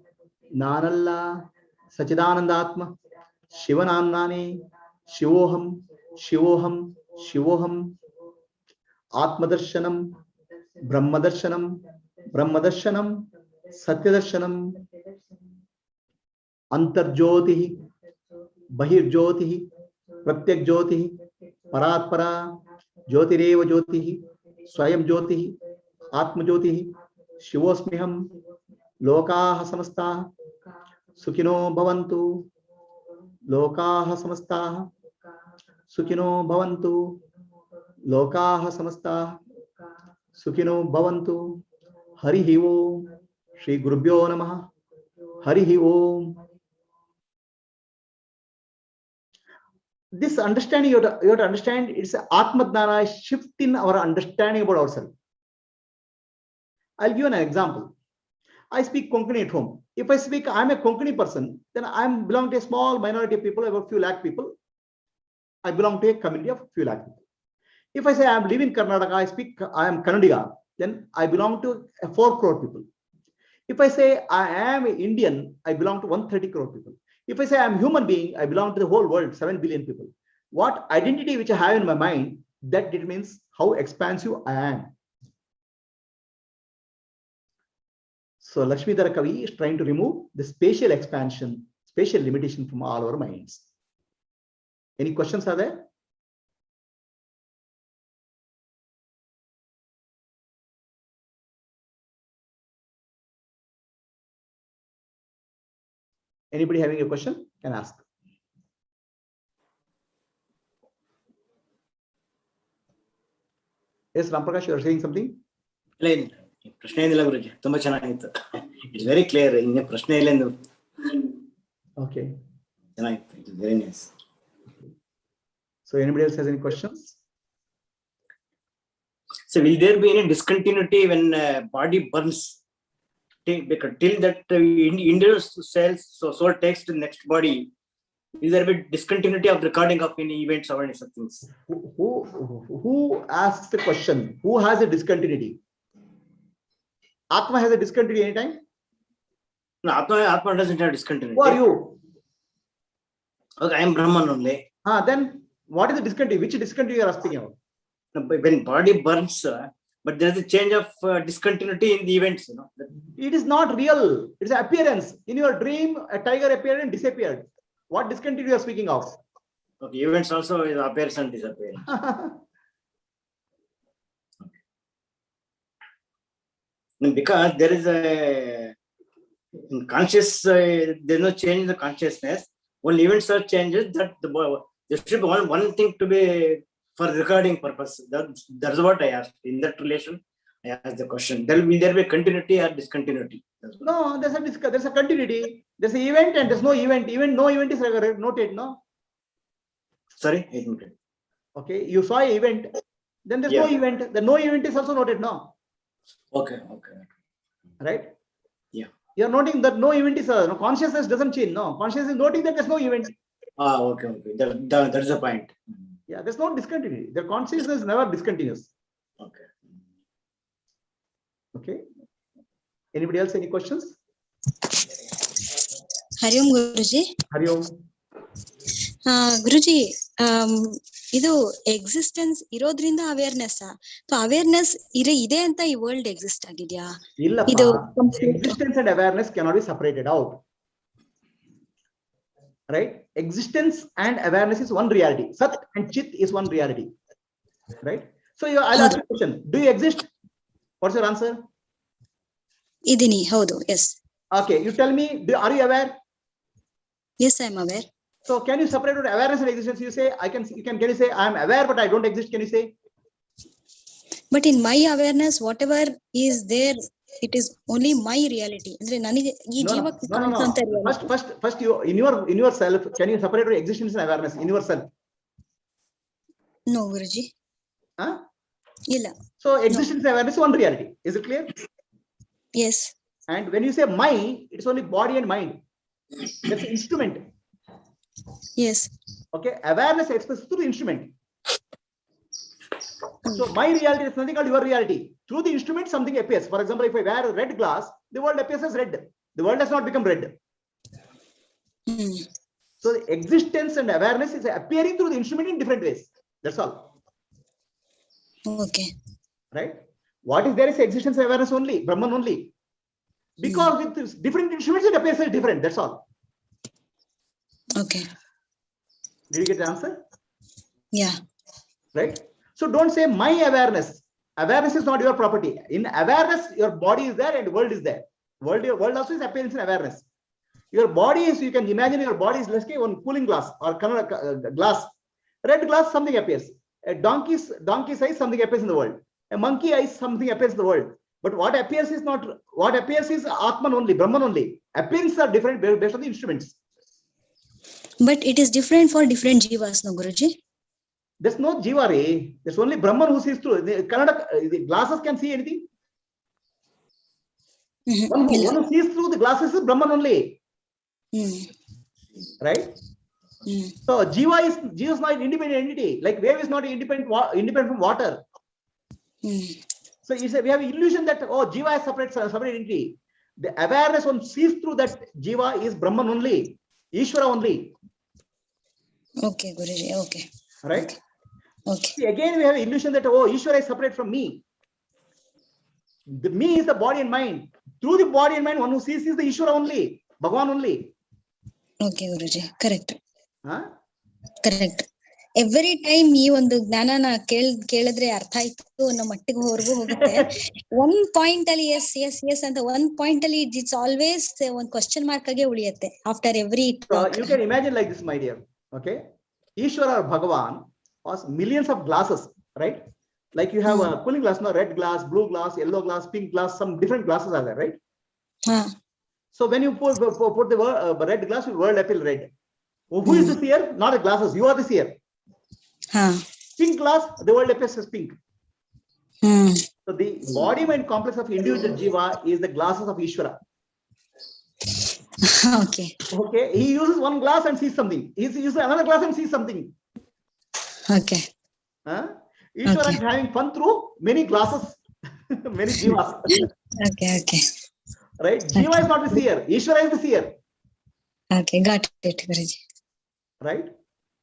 Speaker 1: Nanalla Sachidanandatma Shivanannane Shivoham Shivoham Shivoham Atmadarshanam Brahmadarshanam Brahmadarshanam Satyadarshanam, Antarjyoti, Bahirjyoti, Pratyakjyoti, Paratpara, Jyotireva Jyoti, Swayam Jyoti, Atma Jyoti, Shivosmiham, Lokaha Samastah, Sukhino Bhavantu, Lokaha Samastah, Sukhino Bhavantu, Lokaha Samastah, Sukhino Bhavantu, Harihi Om, Shri Gurubhyo Namaha, Harihi Om. This understanding, you have to understand, it's Atma Dhyana, shift in our understanding about ourselves. I'll give you an example. I speak Konkani at home. If I speak, I'm a Konkani person, then I belong to a small minority of people, about a few lakh people. I belong to a community of few lakh people. If I say I'm living in Karnataka, I am Kannadiga, then I belong to 4 crore people. If I say I am Indian, I belong to 130 crore people. If I say I'm human being, I belong to the whole world, 7 billion people. What identity which I have in my mind, that determines how expansive I am. So Lakshmidhara Kavi is trying to remove the spatial expansion, spatial limitation from all our minds. Any questions are there? Anybody having a question can ask. Yes, Ramprakash, you are saying something?
Speaker 2: It's very clear.
Speaker 1: Okay.
Speaker 2: It's very nice.
Speaker 1: So anybody else has any questions?
Speaker 2: So will there be any discontinuity when body burns? Till that induced cells, so soul takes to the next body, is there a discontinuity of recording of any events or any such things?
Speaker 1: Who asks the question? Who has a discontinuity? Atma has a discontinuity anytime?
Speaker 2: No, Atma doesn't have discontinuity.
Speaker 1: Who are you?
Speaker 2: Okay, I am Brahman only.
Speaker 1: Then what is the discontinuity? Which discontinuity you are speaking about?
Speaker 2: When body burns, but there is a change of discontinuity in the events.
Speaker 1: It is not real. It's an appearance. In your dream, a tiger appeared and disappeared. What discontinuity you are speaking of?
Speaker 2: Okay, events also is appearance and disappearance. Because there is a in conscious, there is no change in the consciousness. When events are changes, that there should be one thing to be for recording purpose. That's what I asked. In that relation, I asked the question. Will there be continuity or discontinuity?
Speaker 1: No, there's a continuity. There's an event and there's no event. No event is noted, no?
Speaker 2: Sorry?
Speaker 1: Okay, you saw an event, then there's no event. The no event is also noted, no?
Speaker 2: Okay.
Speaker 1: Right?
Speaker 2: Yeah.
Speaker 1: You're noting that no event is no, consciousness doesn't change, no? Consciousness is noting that there's no event.
Speaker 2: Okay. That's the point.
Speaker 1: Yeah, there's no discontinuity. The consciousness never discontinuous. Okay. Anybody else? Any questions?
Speaker 3: Hari Om Guruji.
Speaker 1: Hari Om.
Speaker 3: Guruji, ಇದು existence ಇರೋದ್ರಿಂದ awareness so awareness ಇದೆ ಅಂತ ಈ world exist ಆಗಿದ್ಯಾ?
Speaker 1: ಇದು existence and awareness cannot be separated out. Right? Existence and awareness is one reality. Sat and Chit is one reality. Right? So I'll ask you a question. Do you exist? What's your answer?
Speaker 3: ಇದೀನಿ, ಹೌದು. Yes.
Speaker 1: Okay, you tell me, are you aware?
Speaker 3: Yes, I am aware.
Speaker 1: So can you separate out awareness and existence? You say, can you say I am aware but I don't exist? Can you say?
Speaker 3: But in my awareness, whatever is there, it is only my reality. ಅಂದ್ರೆ ನನಗೆ ಈ ಜೀವಕ್ಕೆ ಕಾಣಿಸುವಂತ reality.
Speaker 1: First you in yourself, can you separate out existence and awareness in yourself?
Speaker 3: No, Guruji. ಇಲ್ಲ.
Speaker 1: So existence and awareness is one reality. Is it clear?
Speaker 3: Yes.
Speaker 1: And when you say my, it's only body and mind. That's an instrument.
Speaker 3: Yes.
Speaker 1: Okay, awareness expresses through the instrument. So my reality is nothing called your reality. Through the instrument, something appears. For example, if I wear a red glass, the world appears as red. The world has not become red. So the existence and awareness is appearing through the instrument in different ways. That's all.
Speaker 3: Okay.
Speaker 1: Right? What is there is existence and awareness only, Brahman only. Because with this different instruments, it appears as different. That's all.
Speaker 3: Okay.
Speaker 1: Did you get the answer?
Speaker 3: Yeah.
Speaker 1: Right? So don't say my awareness. Awareness is not your property. In awareness, your body is there and world is there. World also is appearance in awareness. Your body is, you can imagine your body is, let's say, one cooling glass or glass. Red glass, something appears. A donkey's eyes, something appears in the world. A monkey eyes, something appears in the world. But what appears is Atman only, Brahman only. Appearances are different based on the instruments.
Speaker 3: But it is different for different jivas, no, Guruji?
Speaker 1: There's no jiva, re. There's only Brahman who sees through. The glasses can see anything. One who sees through the glasses is Brahman only. Right? So jiva is not an independent entity. Like wave is not independent from water. So we have an illusion that jiva is separate entity. The awareness one sees through that jiva is Brahman only, Ishvara only.
Speaker 3: Okay, Guruji. Okay.
Speaker 1: Right?
Speaker 3: Okay.
Speaker 1: See, again, we have an illusion that Ishvara is separate from me. The me is the body and mind. Through the body and mind, one who sees is the Ishvara only, Bhagavan only.
Speaker 3: Okay, Guruji. Correct.
Speaker 1: Huh?
Speaker 3: Correct. Every time ಈ ಒಂದು ಜ್ಞಾನನ ಕೇಳಿದ್ರೆ ಅರ್ಥ ಆಯ್ತು ಅನ್ನೋ ಮಟ್ಟಿಗೆ ಹೋಗುತ್ತೆ. One point ಅಲ್ಲಿ S ಅಂತ ಒಂದ್ ಪಾಯಿಂಟ್ ಅಲ್ಲಿ ಇಟ್ಸ್ ಆಲ್ವೇಸ್ ಒಂದ್ ಕ್ವಶನ್ ಮಾರ್ಕ್ ಆಗಿ ಉಳಿಯುತ್ತೆ after every.
Speaker 1: You can imagine like this, my dear. Okay, Ishvara or Bhagavan was millions of glasses, right? Like you have a cooling glass, no, red glass, blue glass, yellow glass, pink glass, some different glasses are there, right? So when you put the red glass, the world appeal red. Who is the seer? Not the glasses. You are the seer. Pink glass, the world appears as pink. So the body mind complex of individual jiva is the glasses of Ishvara.
Speaker 3: Okay.
Speaker 1: Okay. He uses one glass and sees something. He uses another glass and sees something.
Speaker 3: Okay.
Speaker 1: Ishvara is having fun through many glasses, many jivas.
Speaker 3: Okay.
Speaker 1: Right? Jiva is not the seer. Ishvara is the seer.
Speaker 3: Okay, got it, Guruji.
Speaker 1: Right?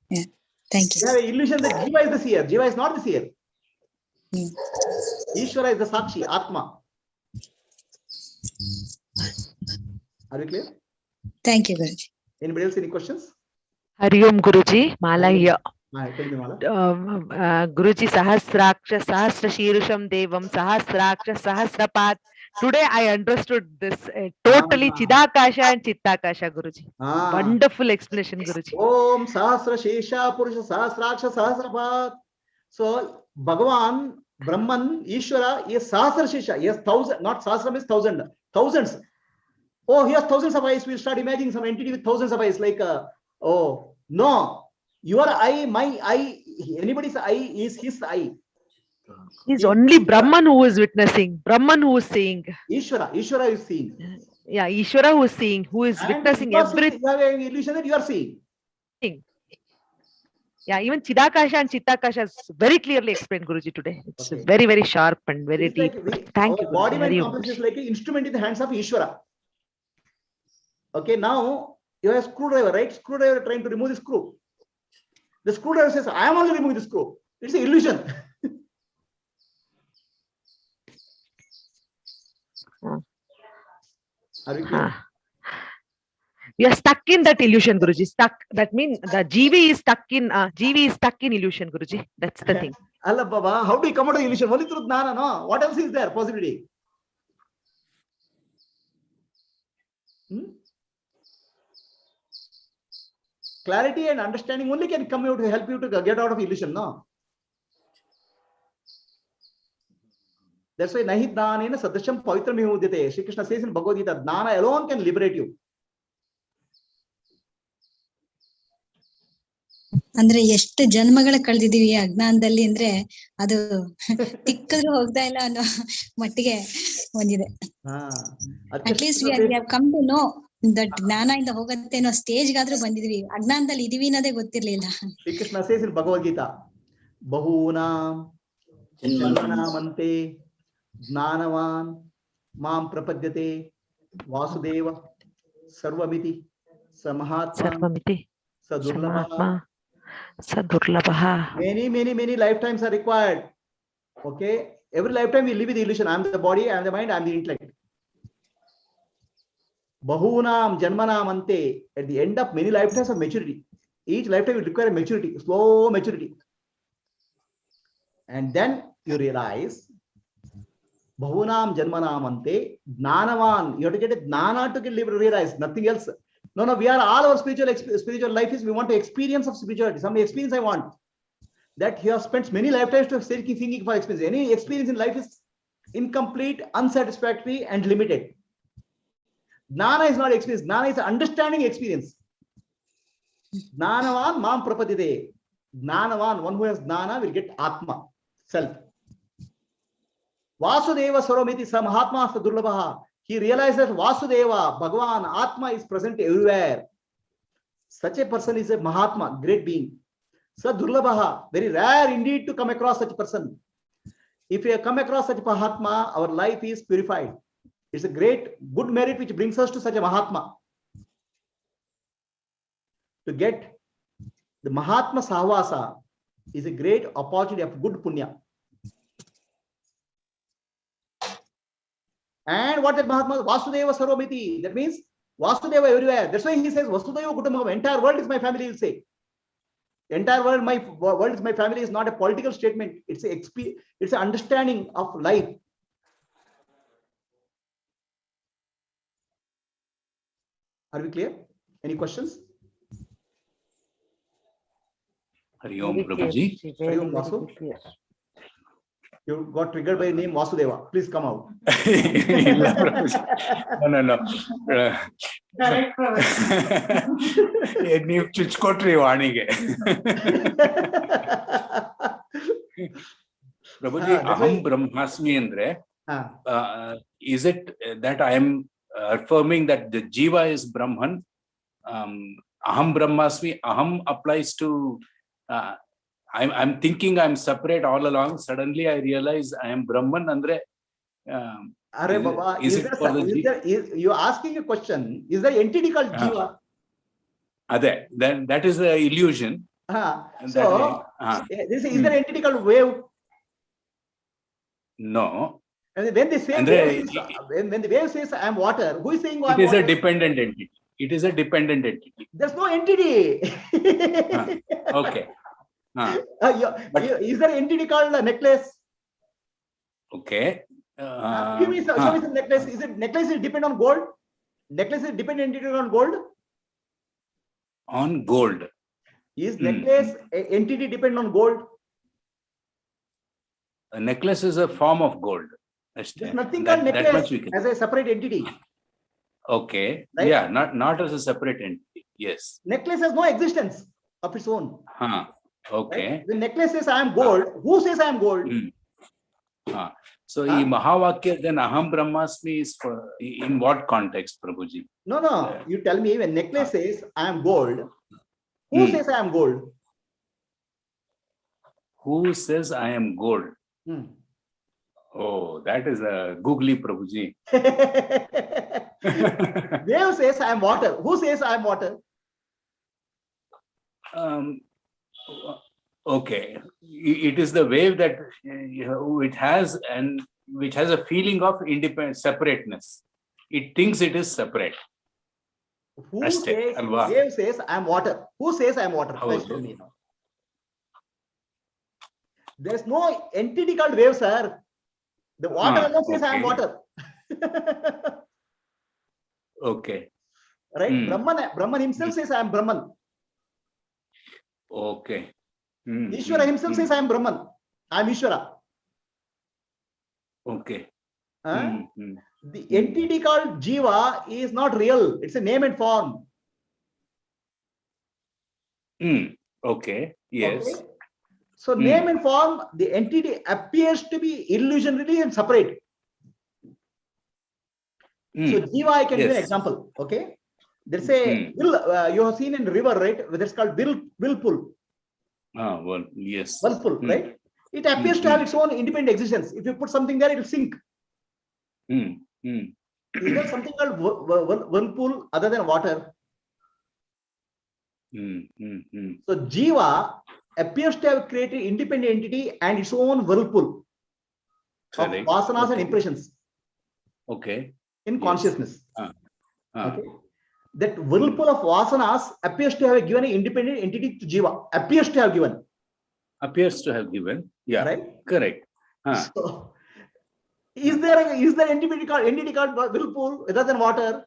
Speaker 3: Yeah. Thank you.
Speaker 1: You have an illusion that Jiva is the seer. Jiva is not the seer. Ishvara is the Sakshi, Atma. Are you clear?
Speaker 3: Thank you, Guruji.
Speaker 1: Anybody else, any questions?
Speaker 4: Hari Om Guruji, Mala here.
Speaker 1: Tell me, Mala.
Speaker 4: Guruji, Sahasraksha, Sahasra Shirusham Devam, Sahasraksha, Sahasrapat. Today I understood this totally Chidakasha and Chittakasha, Guruji. Wonderful explanation, Guruji.
Speaker 1: Om Sahasra Shesha Purusha Sahasraksha Sahasrapat. So Bhagavan, Brahman, Ishvara is Sahasra Shesha. Yes, 1,000, not Sahasram is 1,000. Thousands. Oh, he has thousands of eyes. We'll start imagining some entity with thousands of eyes. Like, no. Your eye, my eye, anybody's eye is his eye.
Speaker 4: He's only Brahman who is witnessing, Brahman who is seeing.
Speaker 1: Ishvara is seeing.
Speaker 4: Yeah, Ishvara who is seeing, who is witnessing everything.
Speaker 1: You have an illusion that you are seeing.
Speaker 4: Yeah, even Chidakasha and Chittakasha is very clearly explained, Guruji, today. It's very, very sharp and very deep.
Speaker 1: Like
Speaker 4: Thank you,
Speaker 1: body mind
Speaker 4: Guruji.
Speaker 1: complex is like an instrument in the hands of Ishvara. Okay, now you have a screwdriver, right? Screwdriver trying to remove the screw. The screwdriver says, I am only removing the screw. It's an illusion. Are we clear?
Speaker 4: We are stuck in that illusion, Guruji. Stuck. That means the GV is stuck in illusion, Guruji. That's the thing.
Speaker 1: Allah Baba, how do you come out of the illusion? Only through Jnana, no? What else is there? Possibility. Clarity and understanding only can come out to help you to get out of illusion, no? That's why Nahi Dhanena Sadasham Pavitram Udite. Shri Krishna says in Bhagavad Gita, Dhnana alone can liberate you.
Speaker 3: ಅಂದ್ರೆ ಎಷ್ಟು ಜನ್ಮಗಳ ಕಳೆದಿದೀವಿ ಅಜ್ಞಾನದಲ್ಲಿ ಅಂದ್ರೆ ಅದು ತಿಕ್ಕಿದ್ರು ಹೋಗ್ತಾ ಇಲ್ಲ ಅನ್ನೋ ಮಟ್ಟಿಗೆ ಬಂದಿದೆ. At least we have come to know that ಜ್ಞಾನ ಇಂದ ಹೋಗುತ್ತೆ ಅನ್ನೋ ಸ್ಟೇಜ್ಗಾದ್ರೂ ಬಂದಿದೀವಿ. ಅಜ್ಞಾನದಲ್ಲಿ ಇದೀವಿ ಅನ್ನೋದೇ ಗೊತ್ತಿರ್ಲಿಲ್ಲ.
Speaker 1: Shrikrishna says in Bhagavad Gita, Bahunam Janmanamante Jnanavan Mam Prapadyate Vasudeva Sarvamiti Samahatma Sadurlabha. Many lifetimes are required. Okay, every lifetime we live with the illusion. I am the body, I am the mind, I am the intellect. Bahunam Janmanam Ante, at the end of many lifetimes of maturity. Each lifetime will require a maturity, slow maturity. And then you realize Bahunam Janmanam Ante, Gnanavan. You have to get a Gnana to get realize, nothing else. No, we are all our spiritual life is we want to experience of spirituality. Some experience I want. That he has spent many lifetimes to thinking for experience. Any experience in life is incomplete, unsatisfactory, and limited. Gnana is not experience. Gnana is understanding experience. Gnanavan mam prapadite. Gnanavan, one who has Gnana will get Atma, self. Vasudeva Saromiti Samahatma Durlabha. He realized that Vasudeva, Bhagavan, Atma is present everywhere. Such a person is a Mahatma, great being. Sadurlabha, very rare indeed to come across such a person. If you come across such a Mahatma, our life is purified. It's a great, good merit which brings us to such a Mahatma. To get the Mahatma Sahvasa is a great opportunity of good punya. And what that Mahatma Vasudeva Sarvamiti, that means Vasudeva everywhere. That's why he says Vasudeva Kutumbakam, entire world is my family, he'll say. Entire world, my world is my family is not a political statement. It's an understanding of life. Are we clear? Any questions?
Speaker 5: Hari Om, Prabhuji.
Speaker 1: Hari Om, Vasu. You got triggered by the name Vasudeva. Please come out.
Speaker 5: No. ನೀವು ಚುಚ್ಕೊಟ್ರಿ ವಾಣಿಗೆ. Prabhuji, Aham Brahmasmi andre, is it that I am affirming that the Jiva is Brahman? Aham Brahmasmi, Aham applies to I'm thinking I'm separate all along. Suddenly I realize I am Brahman. Andre,
Speaker 1: you're asking a question. Is there entity called Jiva?
Speaker 5: Then that is the illusion.
Speaker 1: Is there entity called wave?
Speaker 5: No.
Speaker 1: And when they say when the wave says I am water, who is saying
Speaker 5: it is a dependent entity? It is a dependent entity.
Speaker 1: There's no entity.
Speaker 5: Okay.
Speaker 1: Is there entity called a necklace?
Speaker 5: Okay.
Speaker 1: Give me some necklace. Is it necklace is depend on gold? Necklace is dependent entity on gold?
Speaker 5: On gold.
Speaker 1: Is necklace entity depend on gold?
Speaker 5: A necklace is a form of gold.
Speaker 1: There's nothing called necklace as a separate entity.
Speaker 5: Okay.
Speaker 1: Right?
Speaker 5: Yeah, not as a separate entity. Yes.
Speaker 1: Necklace has no existence of its own.
Speaker 5: Okay.
Speaker 1: Right? The necklace says I am gold. Who says I am gold?
Speaker 5: So in Mahavakya, then Aham Brahmasmi is for in what context, Prabhuji?
Speaker 1: No. You tell me when necklace says I am gold. Who says I am gold?
Speaker 5: Who says I am gold? Oh, that is a googly, Prabhuji.
Speaker 1: Wave says I am water. Who says I am water?
Speaker 5: Okay, it is the wave that it has and which has a feeling of independent separateness. It thinks it is separate.
Speaker 1: Who says wave says I am water? Who says I am water? Tell me now. There is no entity called wave, sir. The water alone says I am water.
Speaker 5: Okay.
Speaker 1: Right? Brahman himself says I am Brahman.
Speaker 5: Okay.
Speaker 1: Ishvara himself says I am Brahman. I am Ishvara.
Speaker 5: Okay.
Speaker 1: The entity called Jiva is not real. It's a name and form.
Speaker 5: Okay. Yes.
Speaker 1: Okay? So name and form, the entity appears to be illusionary and separate. So Jiva, I can give an example. Okay. There's a you have seen in river, right? That's called whirlpool.
Speaker 5: Well, yes.
Speaker 1: Whirlpool, right? It appears to have its own independent existence. If you put something there, it will sink. Is there something called whirlpool other than water? So Jiva appears to have created independent entity and its own whirlpool of vasanas and impressions.
Speaker 5: Okay.
Speaker 1: In consciousness. Okay. That whirlpool of vasanas appears to have given an independent entity to Jiva. Appears to have given.
Speaker 5: Appears to have given. Yeah.
Speaker 1: Right.
Speaker 5: Correct.
Speaker 1: So, is there entity called whirlpool other than water?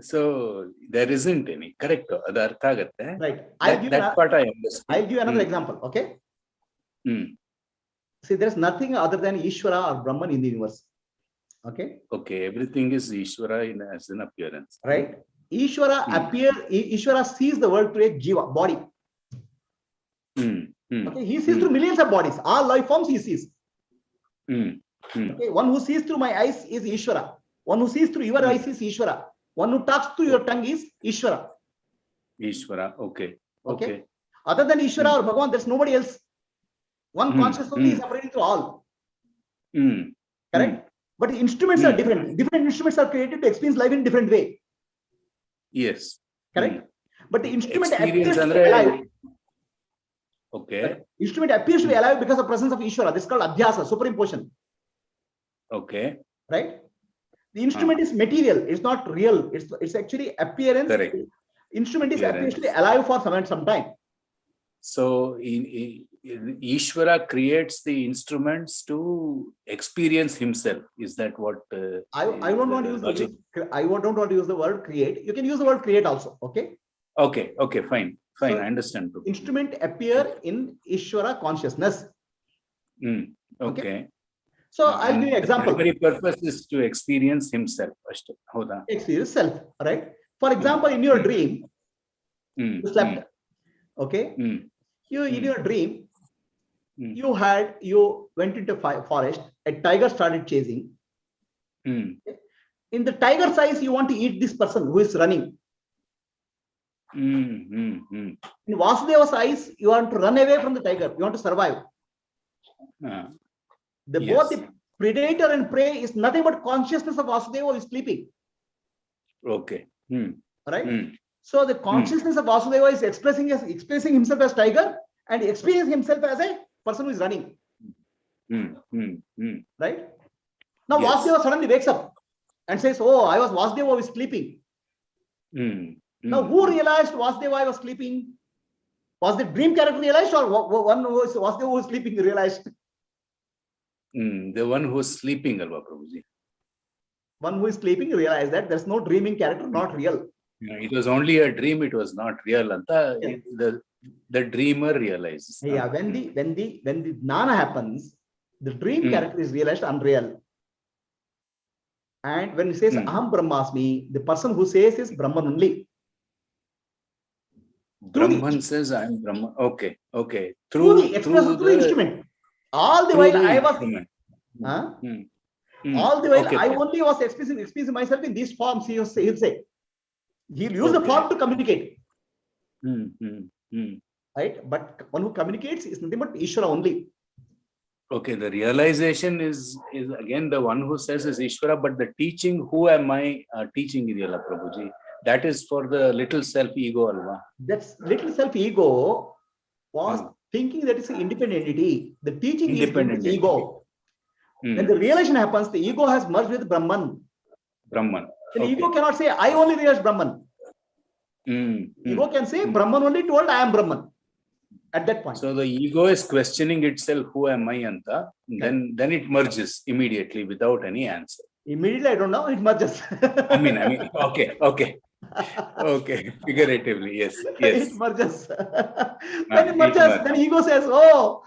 Speaker 5: So there isn't any. Correct.
Speaker 1: Right.
Speaker 5: That part I understand.
Speaker 1: I'll give another example. Okay. See, there's nothing other than Ishvara or Brahman in the universe. Okay.
Speaker 5: Okay. Everything is Ishvara as an appearance.
Speaker 1: Right. Ishvara sees the world through a Jiva, body. Okay. He sees through millions of bodies. All life forms he sees. Okay. One who sees through my eyes is Ishvara. One who sees through your eyes is Ishvara. One who talks through your tongue is Ishvara.
Speaker 5: Ishvara. Okay.
Speaker 1: Other than Ishvara or Bhagavan, there's nobody else. One consciousness is operating through all. Correct? But the instruments are different. Different instruments are created to experience life in different way.
Speaker 5: Yes.
Speaker 1: Correct? But the instrument
Speaker 5: Experience
Speaker 1: appears to be alive.
Speaker 5: Okay.
Speaker 1: Instrument appears to be alive because of presence of Ishvara. This is called adhyasa, superimposition.
Speaker 5: Okay.
Speaker 1: Right? The instrument is material. It's not real. It's actually appearance.
Speaker 5: Correct.
Speaker 1: Instrument is appears to be alive for some time.
Speaker 5: So Ishvara creates the instruments to experience himself. Is that what?
Speaker 1: I don't want to use I don't want to use the word create. You can use the word create also. Okay.
Speaker 5: Okay. Fine.
Speaker 1: So,
Speaker 5: I understand.
Speaker 1: Instrument appear in Ishvara consciousness.
Speaker 5: Okay.
Speaker 1: So I'll give you an example.
Speaker 5: The primary purpose is to experience himself.
Speaker 1: Experience self, right? For example, in your dream, you slept. Okay. You in your dream, you went into forest. A tiger started chasing. Okay? In the tiger's eyes, you want to eat this person who is running. In Vasudeva's eyes, you want to run away from the tiger. You want to survive. Both the predator and prey is nothing but consciousness of Vasudeva who is sleeping.
Speaker 5: Okay.
Speaker 1: Right? So the consciousness of Vasudeva is expressing himself as tiger and experiencing himself as a person who is running. Right? Now Vasudeva suddenly wakes up and says, "Oh, I was Vasudeva who is sleeping." Now who realized Vasudeva was sleeping? Was the dream character realized, or one who was Vasudeva who was sleeping realized?
Speaker 5: The one who is sleeping, Alva Prabhuji.
Speaker 1: One who is sleeping realized that there's no dreaming character, not real.
Speaker 5: It was only a dream, it was not real. The dreamer realizes.
Speaker 1: Yeah, when the jnana happens, the dream character is realized unreal. And when he says Aham Brahmasmi, the person who says is Brahman only.
Speaker 5: Brahman says I am Brahman. Okay.
Speaker 1: Through the instrument. All the while I was all the while I only was expressing myself in these forms, he'll say. He'll use the form to communicate. Right? But one who communicates is nothing but Ishvara only.
Speaker 5: Okay, the realization is again the one who says is Ishvara, but the teaching, who am I teaching Idiyala Prabhuji? That is for the little self-ego, Alva.
Speaker 1: That's little self-ego was thinking that it's an independent entity. The teaching is the ego. When the realization happens, the ego has merged with Brahman. The ego cannot say, I only realize Brahman. Ego can say, Brahman only told, I am Brahman. At that point.
Speaker 5: So the ego is questioning itself, who am I, Anta? Then it merges immediately without any answer.
Speaker 1: Immediately, I don't know, it merges.
Speaker 5: I mean, okay. Okay, figuratively, yes.
Speaker 1: It merges. When it merges, then ego says, "Oh,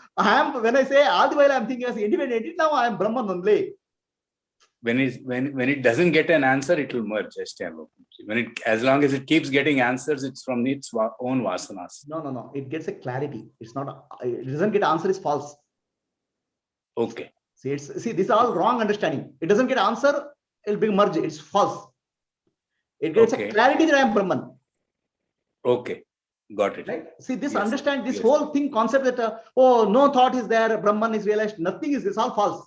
Speaker 1: when I say all the while I'm thinking as independent, now I am Brahman only."
Speaker 5: When it doesn't get an answer, it will merge. As long as it keeps getting answers, it's from its own vasanas.
Speaker 1: No. It gets a clarity. It doesn't get answer. It's false.
Speaker 5: Okay.
Speaker 1: See, this is all wrong understanding. It doesn't get answer. It'll be merged. It's false. It gets a clarity that I am Brahman.
Speaker 5: Okay, got it.
Speaker 1: Right? See, this whole thing, concept that no thought is there, Brahman is realized, nothing is. It's all false.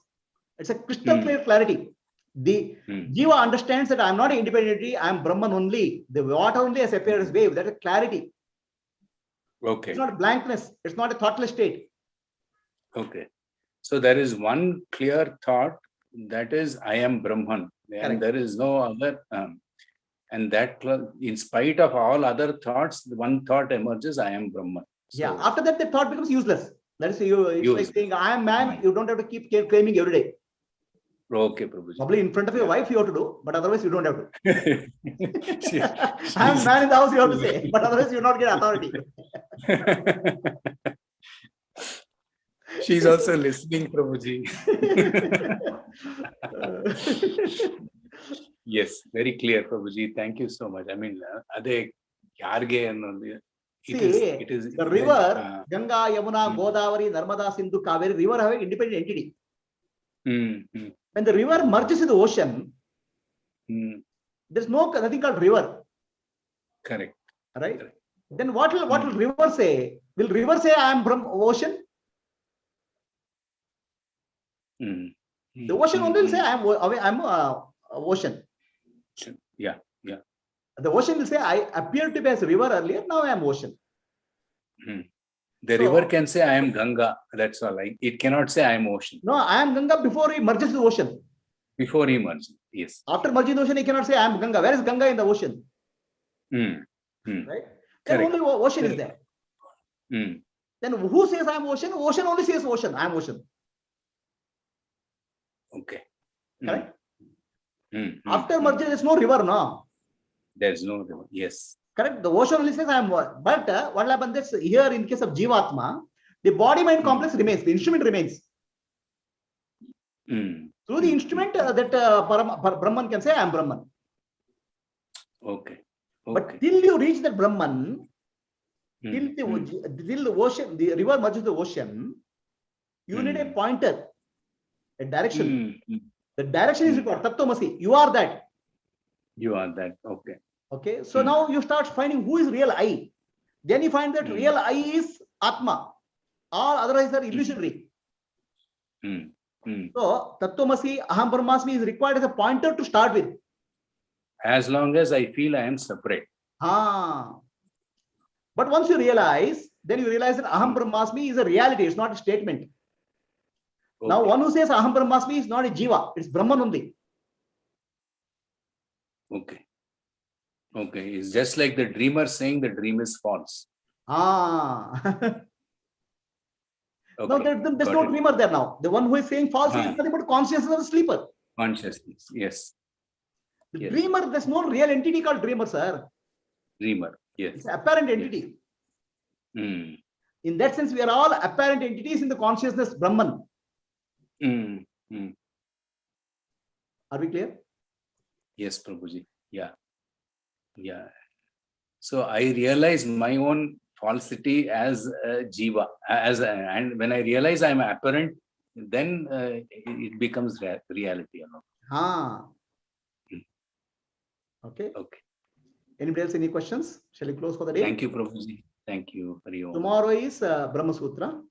Speaker 1: It's a crystal clear clarity. The Jiva understands that I am not an independent entity. I am Brahman only. The water only has appeared as wave. That is clarity.
Speaker 5: Okay.
Speaker 1: It's not blankness. It's not a thoughtless state.
Speaker 5: Okay. So there is one clear thought that is I am Brahman, and
Speaker 1: Correct.
Speaker 5: there is no other. And that, in spite of all other thoughts, one thought emerges: I am Brahman. So,
Speaker 1: Yeah. After that, the thought becomes useless. That is, you. It's like saying, I am man. You don't have to keep claiming every day.
Speaker 5: Okay, Prabhuji.
Speaker 1: Probably in front of your wife you have to do, but otherwise you don't have to. I am
Speaker 5: She's-
Speaker 1: man in the house, you have to say, but otherwise you not get authority.
Speaker 5: She's also listening, Prabhuji. Yes, very clear, Prabhuji. Thank you so much. I mean, ade yarge annodi. It is
Speaker 1: the river, Ganga, Yamuna, Godavari, Narmada, Sindhu, Kaveri, river have an independent entity. When the river merges with the ocean, there's nothing called river.
Speaker 5: Correct.
Speaker 1: Right? Correct. Then what will river say? Will river say I am from ocean? The ocean only will say I am ocean.
Speaker 5: Yeah.
Speaker 1: The ocean will say I appeared to be as a river earlier, now I am ocean.
Speaker 5: The river can say I am Ganga. That's all. It cannot say I am ocean.
Speaker 1: No, I am Ganga before he merges the ocean.
Speaker 5: Before he merges, yes.
Speaker 1: After merging the ocean, he cannot say I am Ganga. Where is Ganga in the ocean? Right? Then only ocean is there. Then who says I am ocean? Ocean only says ocean. I am ocean.
Speaker 5: Okay.
Speaker 1: Correct? After merger, there is no river, no?
Speaker 5: There is no river. Yes.
Speaker 1: Correct. The ocean only says I am. But what happens is here in case of Jivatma, the body mind complex remains. The instrument remains. Through the instrument, that Brahman can say I am Brahman.
Speaker 5: Okay.
Speaker 1: But till you reach that Brahman, till the ocean, the river merges the ocean, you need a pointer, a direction. The direction is required. Tattvamasi. You are that.
Speaker 5: You are that. Okay.
Speaker 1: Okay. So now you start finding who is real I. Then you find that real I is Atma. All otherwise are illusionary. So Tattvamasi, Aham Brahmasmi is required as a pointer to start with.
Speaker 5: As long as I feel I am separate.
Speaker 1: But once you realize, then you realize that Aham Brahmasmi is a reality. It's not a statement. Okay. Now one who says Aham Brahmasmi is not a Jiva. It's Brahman only.
Speaker 5: Okay. It's just like the dreamer saying the dream is false.
Speaker 1: Okay. No, there's no dreamer there now. The one who is saying false is nothing but consciousness of the sleeper.
Speaker 5: Consciousness, yes.
Speaker 1: The dreamer, there's no real entity called dreamer, sir.
Speaker 5: Dreamer, yes.
Speaker 1: It's an apparent entity. In that sense, we are all apparent entities in the consciousness Brahman. Are we clear?
Speaker 5: Yes, Prabhuji. Yeah. So I realize my own falsity as a jiva, and when I realize I'm apparent, then it becomes reality.
Speaker 1: Okay. Anybody else any questions? Shall we close for the day?
Speaker 5: Thank you, Prabhuji. Thank you.
Speaker 1: Tomorrow is Brahmasutra.